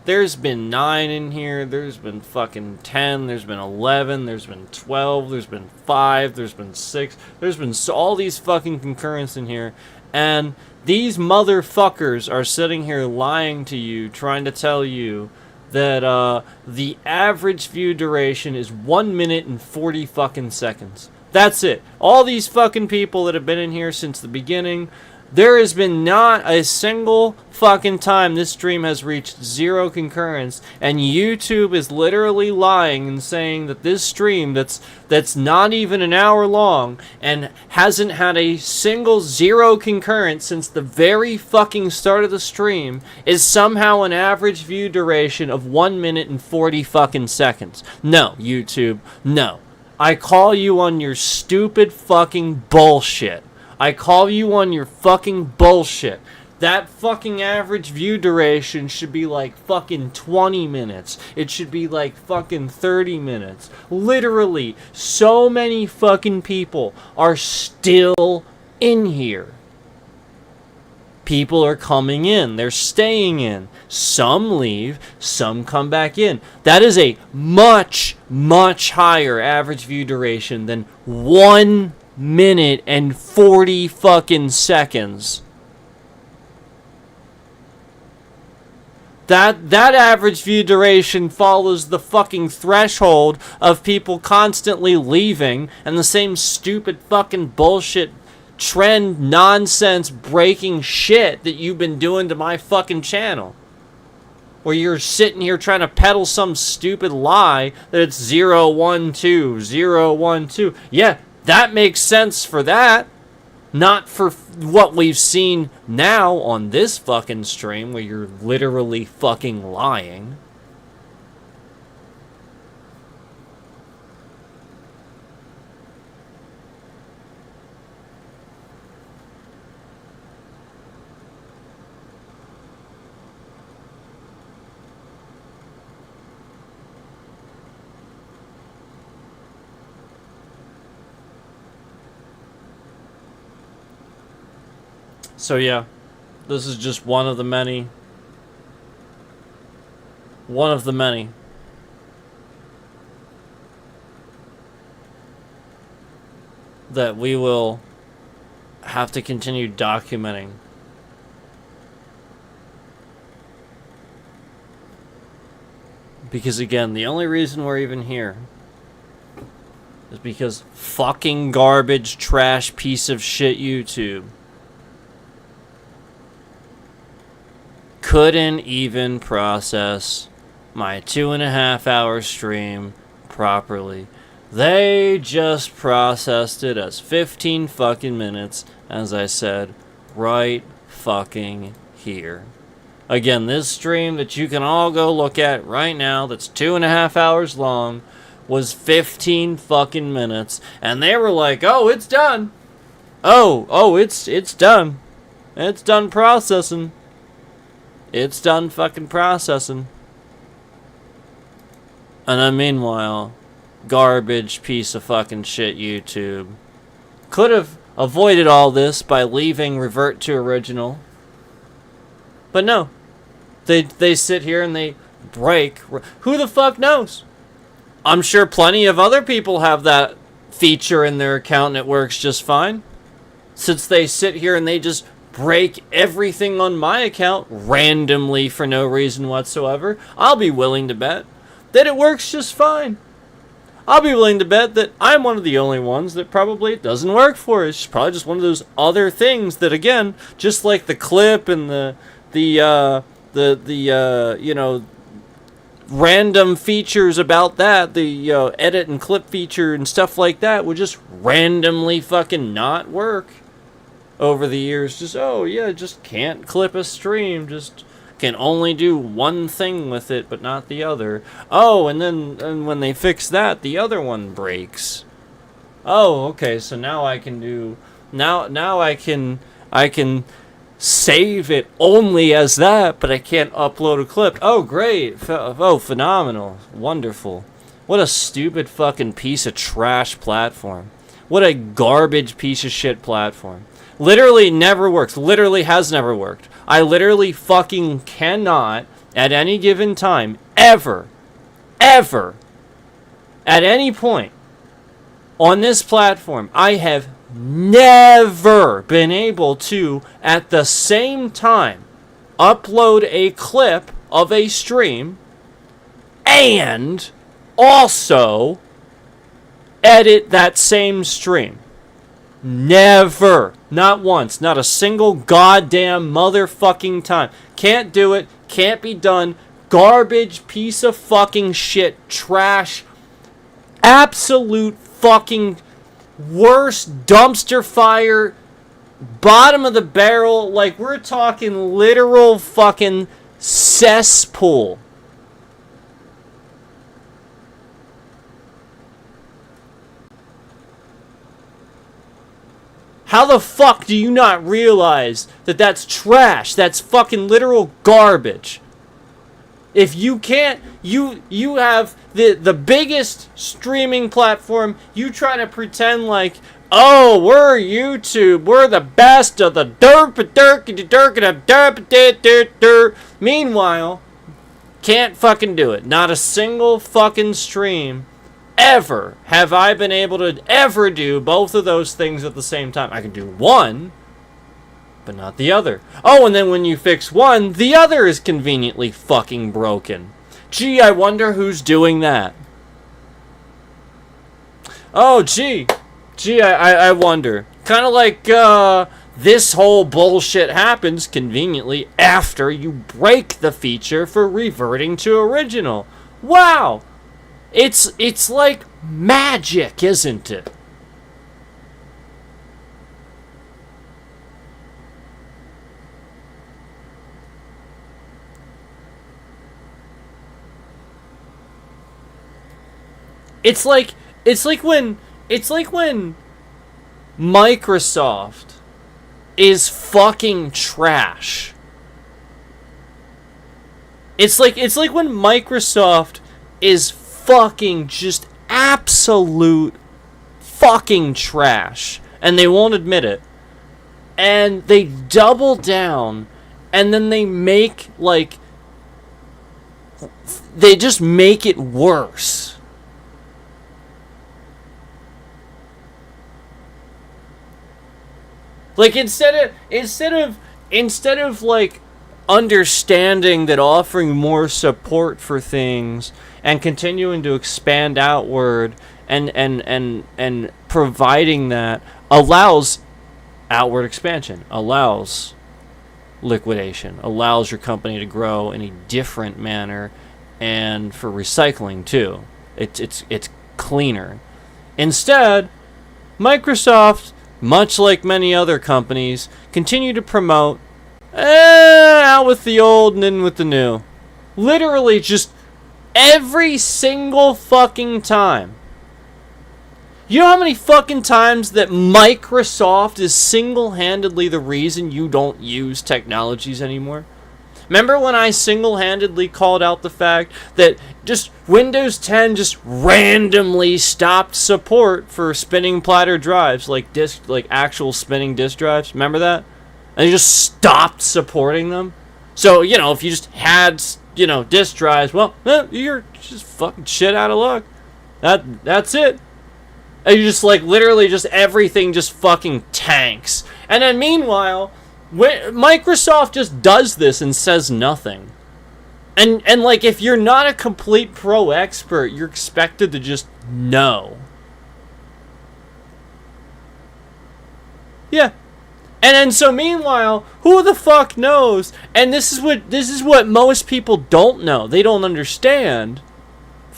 there's been 9 in here, there's been fucking 10, there's been 11, there's been 12, there's been 5, there's been 6, there's been all these fucking concurrents in here, and these motherfuckers are sitting here lying to you, trying to tell you that the average view duration is 1 minute and 40 fucking seconds. That's it. All these fucking people that have been in here since the beginning, there has been not a single fucking time this stream has reached 0 concurrence, and YouTube is literally lying and saying that this stream that's not even an hour long and hasn't had a single 0 concurrence since the very fucking start of the stream is somehow an average view duration of 1 minute and 40 fucking seconds. No, YouTube, no. I call you on your stupid fucking bullshit. I call you on your fucking bullshit. That fucking average view duration should be like fucking 20 minutes. It should be like fucking 30 minutes. Literally, so many fucking people are still in here. People are coming in. They're staying in. Some leave. Some come back in. That is a much, much higher average view duration than 1 minute and 40 fucking seconds. That average view duration follows the fucking threshold of people constantly leaving and the same stupid fucking bullshit trend nonsense breaking shit that you've been doing to my fucking channel. Where you're sitting here trying to peddle some stupid lie that it's 012, 012. Yeah, that makes sense for that. Not for what we've seen now on this fucking stream where you're literally fucking lying. So yeah, this is just one of the many. One of the many. That we will have to continue documenting. Because again, the only reason we're even here is because fucking garbage, trash, piece of shit YouTube couldn't even process my 2.5 hour stream properly. They just processed it as 15 fucking minutes, as I said, right fucking here. Again, this stream that you can all go look at right now, that's 2.5 hours long, was 15 fucking minutes, and they were like, oh, it's done. It's done. It's done processing. It's done fucking processing. And then meanwhile, garbage piece of fucking shit YouTube could have avoided all this by leaving revert to original. But no. They sit here and they break. Who the fuck knows? I'm sure plenty of other people have that feature in their account and it works just fine. Since they sit here and they just break everything on my account randomly for no reason whatsoever, I'll be willing to bet that it works just fine. I'll be willing to bet that I'm one of the only ones that probably it doesn't work for. It's probably just one of those other things that, again, just like the clip and the random features about that, the edit and clip feature and stuff like that would just randomly fucking not work over the years. Just can't clip a stream, just can only do one thing with it but not the other. And when they fix that, the other one breaks. Okay, so now I can do now I can save it only as that, but I can't upload a clip. Oh, great. Phenomenal. Wonderful. What a stupid fucking piece of trash platform. What a garbage piece of shit platform. Literally never works. Literally has never worked. I literally fucking cannot, at any given time, ever, at any point on this platform, I have never been able to, at the same time, upload a clip of a stream and also edit that same stream. Never. Not once. Not a single goddamn motherfucking time. Can't do it. Can't be done. Garbage piece of fucking shit. Trash. Absolute fucking worst dumpster fire. Bottom of the barrel. Like, we're talking literal fucking cesspool. How the fuck do you not realize that that's trash? That's fucking literal garbage. If you can't, you have the biggest streaming platform, you try to pretend like, oh, we're YouTube, we're the best of the derp. Meanwhile, can't fucking do it. Not a single fucking stream ever have I been able to ever do both of those things at the same time. I can do one, but not the other. Oh, and then when you fix one, the other is conveniently fucking broken. Gee, I wonder who's doing that. Oh, gee, I wonder. Kind of like, this whole bullshit happens conveniently after you break the feature for reverting to original. Wow! It's like magic, isn't it? It's like when Microsoft is fucking trash. It's like when Microsoft is fucking just absolute fucking trash, and they won't admit it, and they double down, and then they make they just make it worse. Like instead of like understanding that offering more support for things and continuing to expand outward and providing that allows outward expansion, allows liquidation, allows your company to grow in a different manner, and for recycling too. It's cleaner. Instead, Microsoft, much like many other companies, continue to promote out with the old and in with the new. Literally just every single fucking time. You know how many fucking times that Microsoft is single-handedly the reason you don't use technologies anymore? Remember when I single-handedly called out the fact that just Windows 10 just randomly stopped support for spinning platter drives, like actual spinning disk drives? Remember that? And they just stopped supporting them. So, if you just had, disk drives, well, you're just fucking shit out of luck. That's it. And you just literally just everything just fucking tanks. And then meanwhile, Microsoft just does this and says nothing. And if you're not a complete pro expert, you're expected to just know. Yeah. And then so meanwhile, who the fuck knows? And this is what most people don't know. They don't understand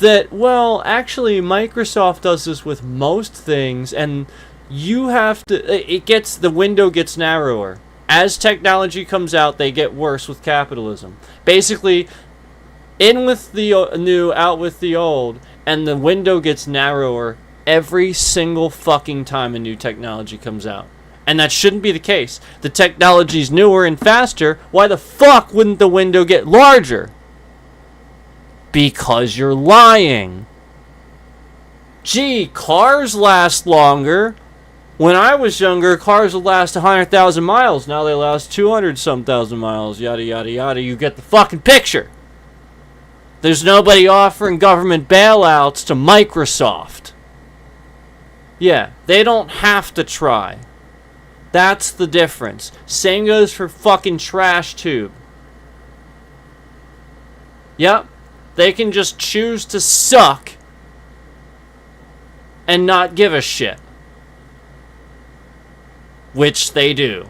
that, well, actually Microsoft does this with most things, and you have to, the window gets narrower. As technology comes out, they get worse with capitalism. Basically, in with the new, out with the old, and the window gets narrower every single fucking time a new technology comes out. And that shouldn't be the case. The technology's newer and faster. Why the fuck wouldn't the window get larger? Because you're lying. Gee, cars last longer. When I was younger, cars would last 100,000 miles. Now they last 200-some thousand miles. Yada, yada, yada. You get the fucking picture. There's nobody offering government bailouts to Microsoft. Yeah, they don't have to try. That's the difference. Same goes for fucking TrashTube. Yep. They can just choose to suck and not give a shit. Which they do.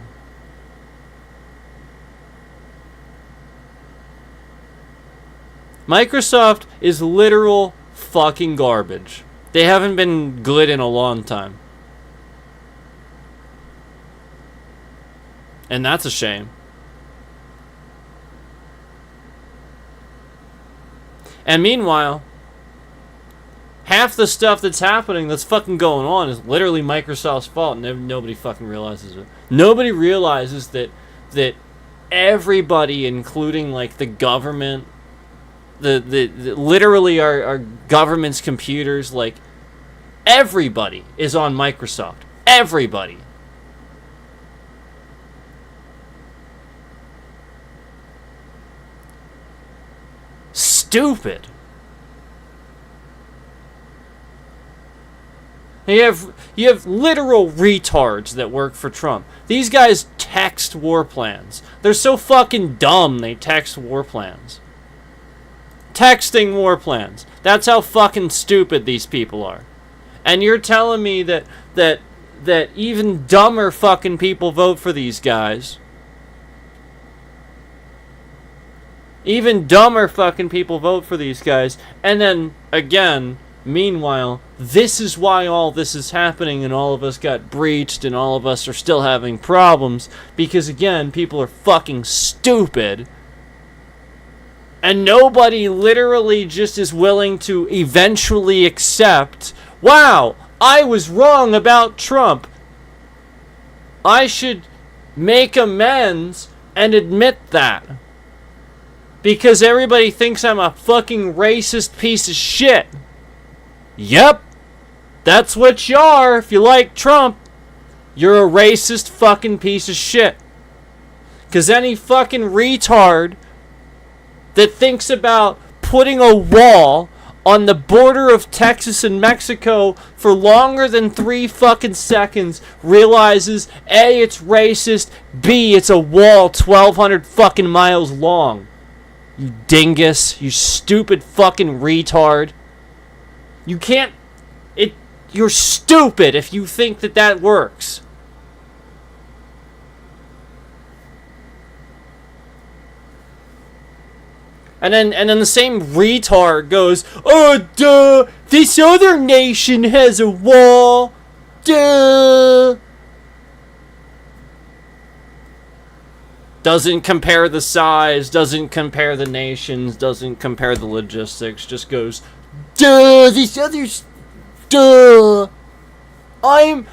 Microsoft is literal fucking garbage. They haven't been good in a long time. And that's a shame. And meanwhile, half the stuff that's happening, that's fucking going on, is literally Microsoft's fault, and nobody fucking realizes it. Nobody realizes that everybody, including like the government, the literally our government's computers, like everybody is on Microsoft. Everybody. Stupid. You have literal retards that work for Trump. These guys text war plans. They're so fucking dumb they text war plans. Texting war plans. That's how fucking stupid these people are. And you're telling me that even dumber fucking people vote for these guys. Even dumber fucking people vote for these guys. And then, again, meanwhile, this is why all this is happening and all of us got breached and all of us are still having problems. Because, again, people are fucking stupid. And nobody literally just is willing to eventually accept, wow, I was wrong about Trump. I should make amends and admit that. Because everybody thinks I'm a fucking racist piece of shit. Yep. That's what you are if you like Trump. You're a racist fucking piece of shit. Because any fucking retard that thinks about putting a wall on the border of Texas and Mexico for longer than 3 fucking seconds realizes A, it's racist, B, it's a wall 1,200 fucking miles long. You dingus. You stupid fucking retard. You can't... You're stupid if you think that works. And then the same retard goes, oh, duh, this other nation has a wall. Duh. Doesn't compare the size, doesn't compare the nations, doesn't compare the logistics, just goes, duh, this other's, duh. I'm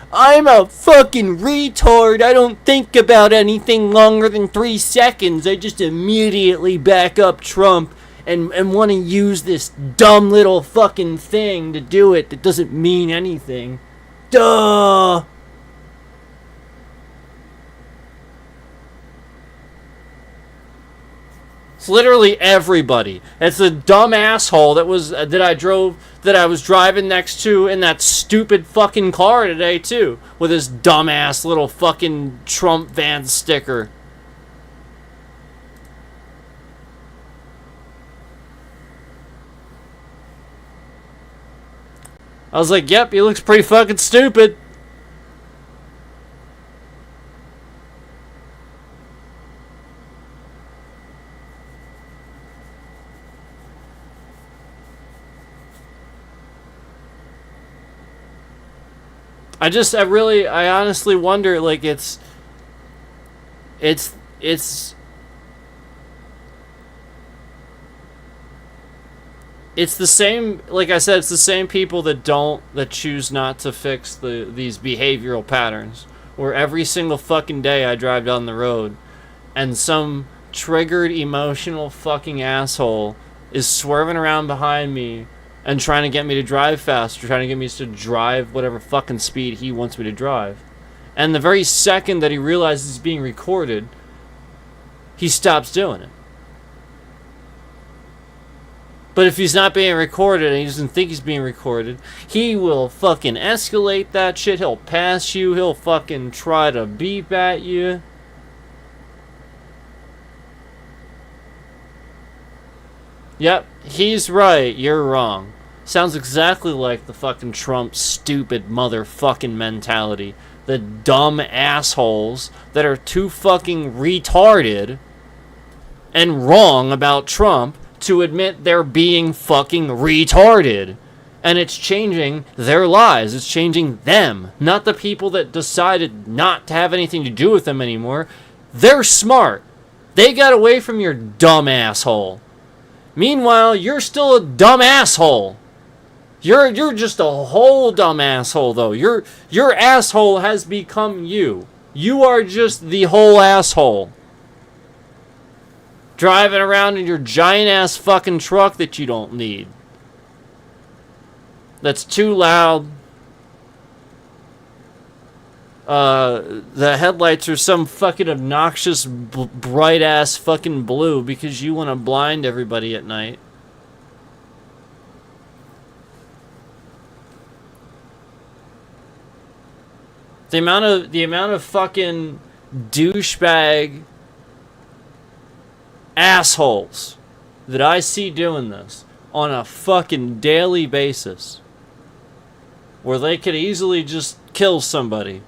a fucking retard. I don't think about anything longer than 3 seconds. I just immediately back up Trump and want to use this dumb little fucking thing to do it that doesn't mean anything. Duh. It's literally everybody. It's a dumb asshole that I was driving next to in that stupid fucking car today too, with his dumbass little fucking Trump van sticker. I was like, yep, he looks pretty fucking stupid. I honestly wonder, like, it's the same, like I said, it's the same people that choose not to fix these behavioral patterns, where every single fucking day I drive down the road and some triggered emotional fucking asshole is swerving around behind me and trying to get me to drive faster, trying to get me to drive whatever fucking speed he wants me to drive. And the very second that he realizes he's being recorded, he stops doing it. But if he's not being recorded and he doesn't think he's being recorded, he will fucking escalate that shit. He'll pass you. He'll fucking try to beep at you. Yep, he's right. You're wrong. Sounds exactly like the fucking Trump stupid motherfucking mentality. The dumb assholes that are too fucking retarded and wrong about Trump to admit they're being fucking retarded. And it's changing their lives. It's changing them. Not the people that decided not to have anything to do with them anymore. They're smart. They got away from your dumb asshole. Meanwhile, you're still a dumb asshole. You're just a whole dumb asshole, though. Your asshole has become you. You are just the whole asshole. Driving around in your giant ass fucking truck that you don't need. That's too loud. The headlights are some fucking obnoxious, bright ass fucking blue because you want to blind everybody at night. The amount of fucking douchebag assholes that I see doing this on a fucking daily basis, where they could easily just kill somebody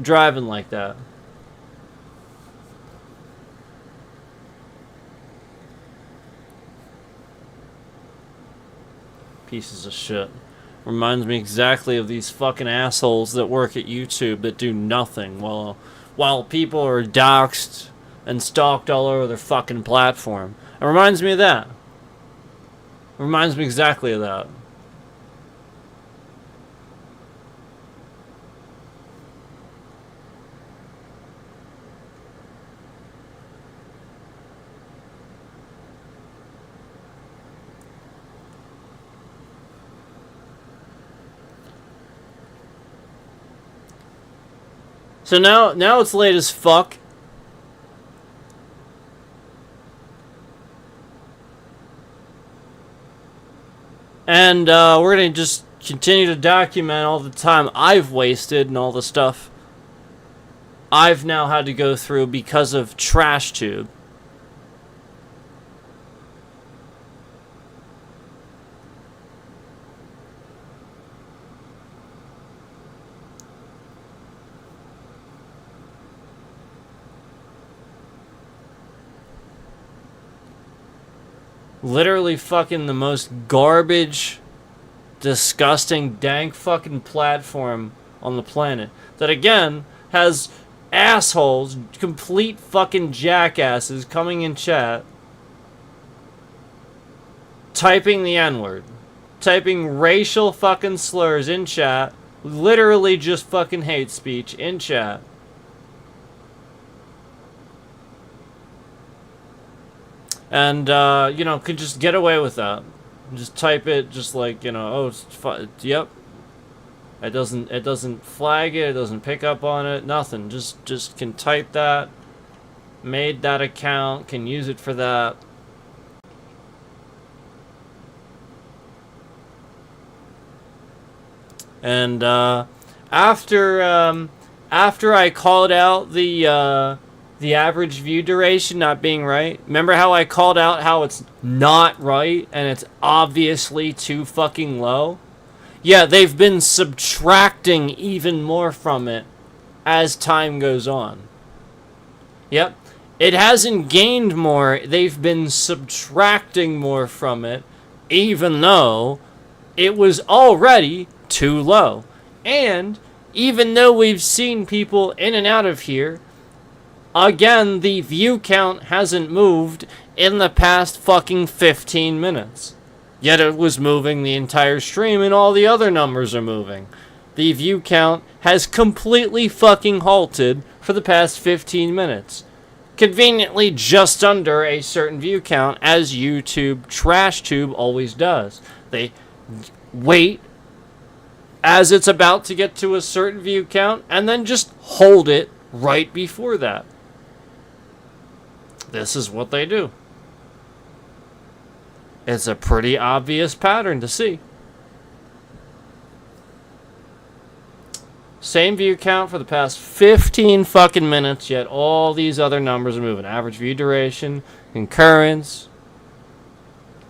driving like that. Pieces of shit. Reminds me exactly of these fucking assholes that work at YouTube that do nothing while people are doxxed and stalked all over their fucking platform. It reminds me of that. It reminds me exactly of that. So now it's late as fuck. And we're going to just continue to document all the time I've wasted and all the stuff I've now had to go through because of TrashTube. Literally fucking the most garbage, disgusting, dank fucking platform on the planet. That again has assholes, complete fucking jackasses coming in chat, typing the N-word, typing racial fucking slurs in chat, literally just fucking hate speech in chat. And, could just get away with that. Just type it, just like, oh, yep. It doesn't flag it, it doesn't pick up on it, nothing. Just can type that, made that account, can use it for that. And, after I called out the average view duration not being right. Remember how I called out how it's not right and it's obviously too fucking low? Yeah, they've been subtracting even more from it as time goes on. Yep. It hasn't gained more. They've been subtracting more from it, even though it was already too low. And even though we've seen people in and out of here, again, the view count hasn't moved in the past fucking 15 minutes. Yet it was moving the entire stream and all the other numbers are moving. The view count has completely fucking halted for the past 15 minutes. Conveniently just under a certain view count, as YouTube TrashTube always does. They wait as it's about to get to a certain view count and then just hold it right before that. This is what they do. It's a pretty obvious pattern to see. Same view count for the past 15 fucking minutes, yet all these other numbers are moving. Average view duration, concurrence,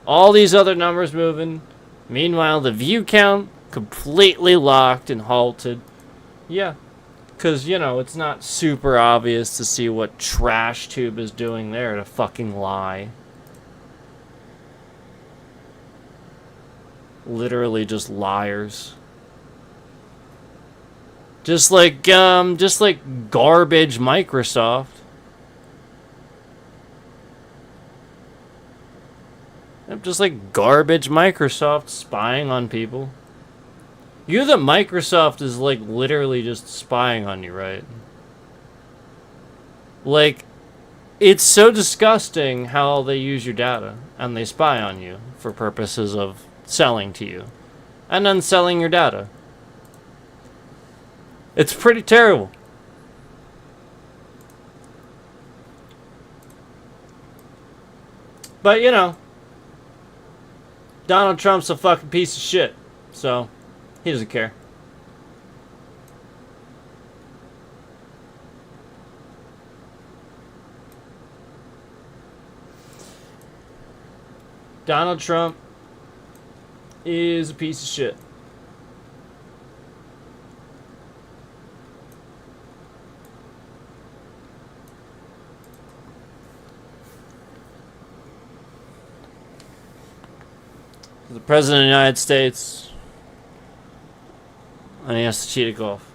all these other numbers moving. Meanwhile, the view count completely locked and halted. Yeah. Because, it's not super obvious to see what TrashTube is doing there to fucking lie. Literally just liars. Just like garbage Microsoft. Just like garbage Microsoft spying on people. You that Microsoft is like literally just spying on you, right? Like, it's so disgusting how they use your data and they spy on you for purposes of selling to you and then selling your data. It's pretty terrible. But, you know, Donald Trump's a fucking piece of shit, so he doesn't care. Donald Trump is a piece of shit. The President of the United States, and he has to cheat at golf.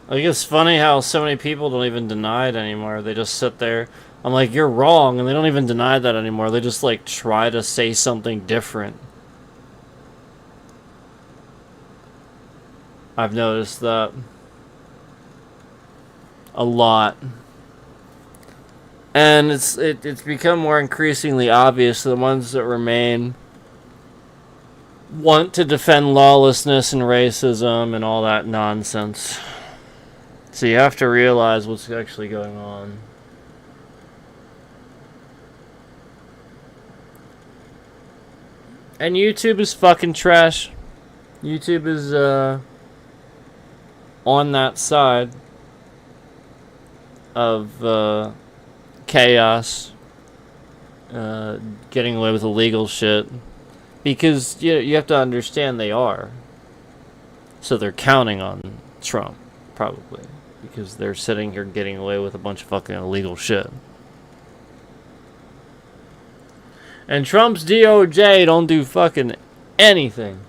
I think it's funny how so many people don't even deny it anymore. They just sit there. I'm like, you're wrong, and they don't even deny that anymore. They just like try to say something different. I've noticed that a lot. And it's become more increasingly obvious the ones that remain want to defend lawlessness and racism and all that nonsense. So you have to realize what's actually going on. And YouTube is fucking trash. YouTube is on that side of chaos, getting away with illegal shit. Because you have to understand they are. So they're counting on Trump, probably. Because they're sitting here getting away with a bunch of fucking illegal shit. And Trump's DOJ don't do fucking anything.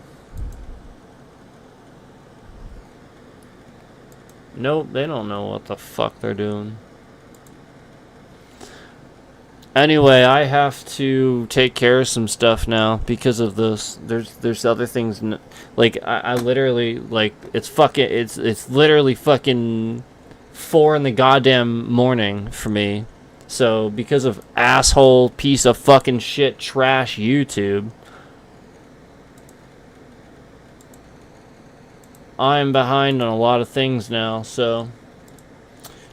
Nope, they don't know what the fuck they're doing. Anyway, I have to take care of some stuff now because of this. There's other things like I literally like it's literally fucking 4 in the goddamn morning for me. So because of asshole piece of fucking shit trash YouTube, I'm behind on a lot of things now. So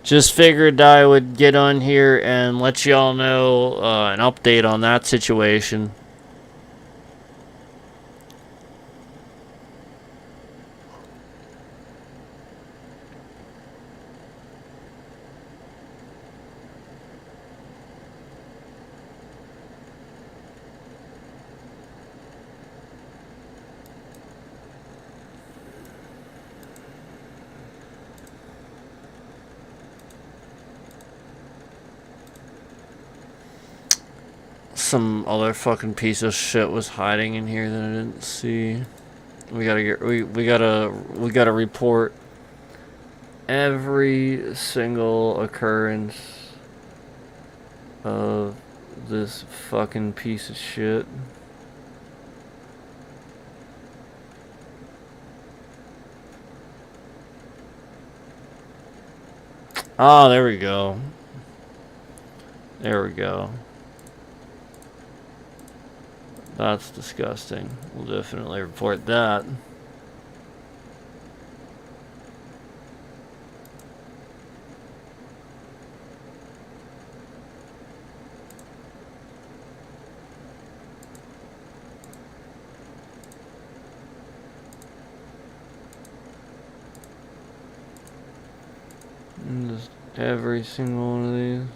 just figured I would get on here and let y'all know an update on that situation. Some other fucking piece of shit was hiding in here that I didn't see. We gotta report every single occurrence of this fucking piece of shit. Oh, there we go. There we go. That's disgusting. We'll definitely report that. Just Every single one of these.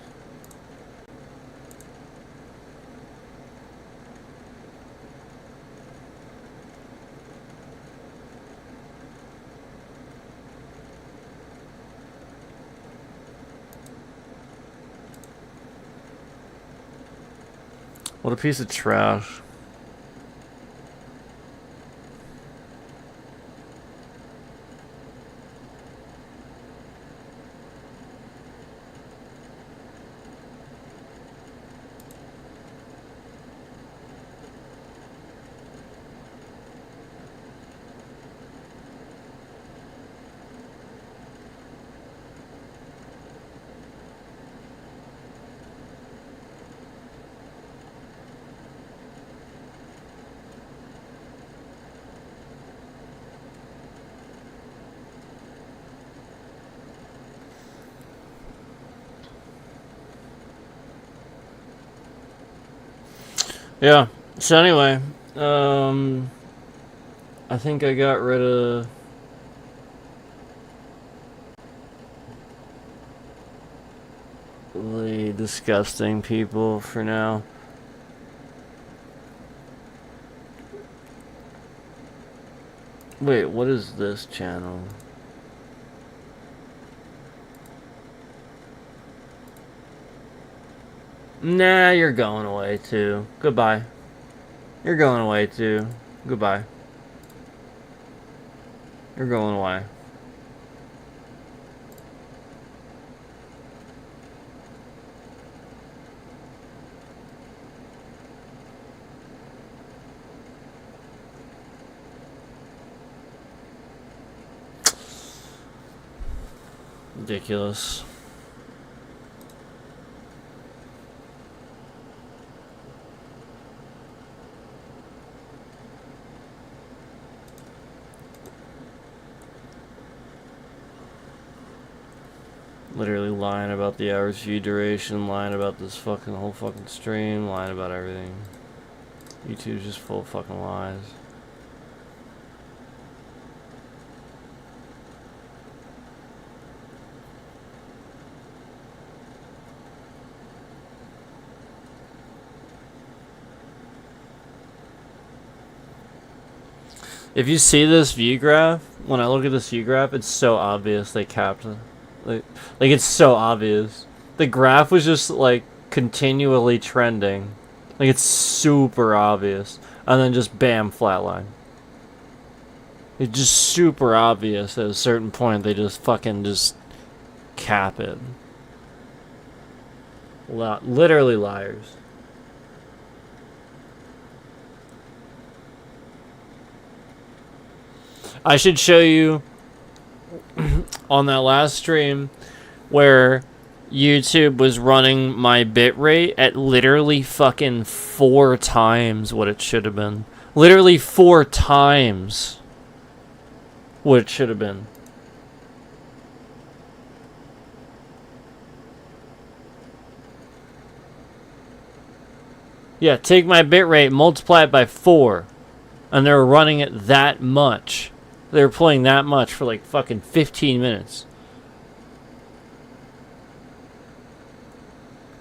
What a piece of trash. Yeah. So anyway, I think I got rid of the disgusting people for now. Wait, what is this channel? Nah, you're going away too. Goodbye. You're going away too. Goodbye. You're going away. Ridiculous. Literally lying about the average view duration, lying about this fucking whole fucking stream, lying about everything. YouTube's just full of fucking lies. If you see this view graph, when I look at this view graph, it's so obvious they capped it. Like it's so obvious. The graph was just like continually trending. Like it's super obvious. And then just bam, flatline. It's just super obvious at a certain point they just fucking just cap it. Literally liars. I should show you on that last stream where YouTube was running my bitrate at literally fucking 4 times what it should have been. Literally 4 times what it should have been. Yeah, take my bitrate, multiply it by 4, and they were running it that much. They were playing that much for like fucking 15 minutes.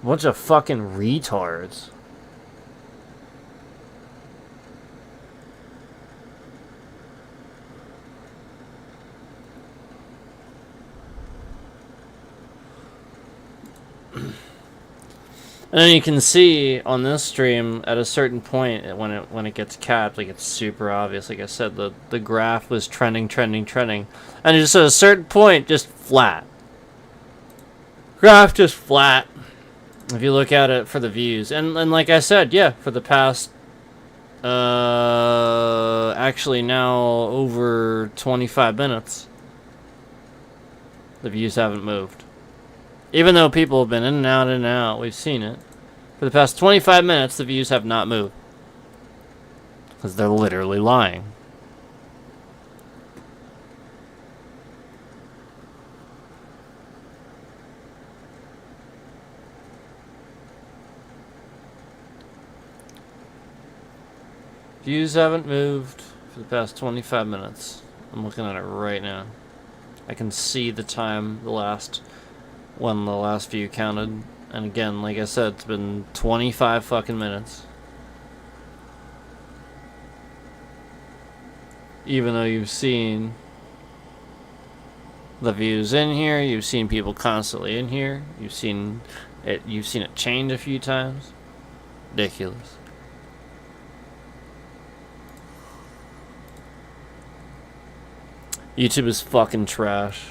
Bunch of fucking retards. And then you can see on this stream at a certain point when it gets capped, like it's super obvious. Like I said, the graph was trending, and just at a certain point, just flat. Graph just flat. If you look at it for the views, and like I said, yeah, for the past actually now over 25 minutes, the views haven't moved. Even though people have been in and out, we've seen it. For the past 25 minutes, the views have not moved. Because they're literally lying. Views haven't moved for the past 25 minutes. I'm looking at it right now. I can see the time, the last when the last view counted. And again, like I said, it's been 25 fucking minutes. Even though you've seen the views in here, you've seen people constantly in here, you've seen it change a few times. Ridiculous. YouTube is fucking trash.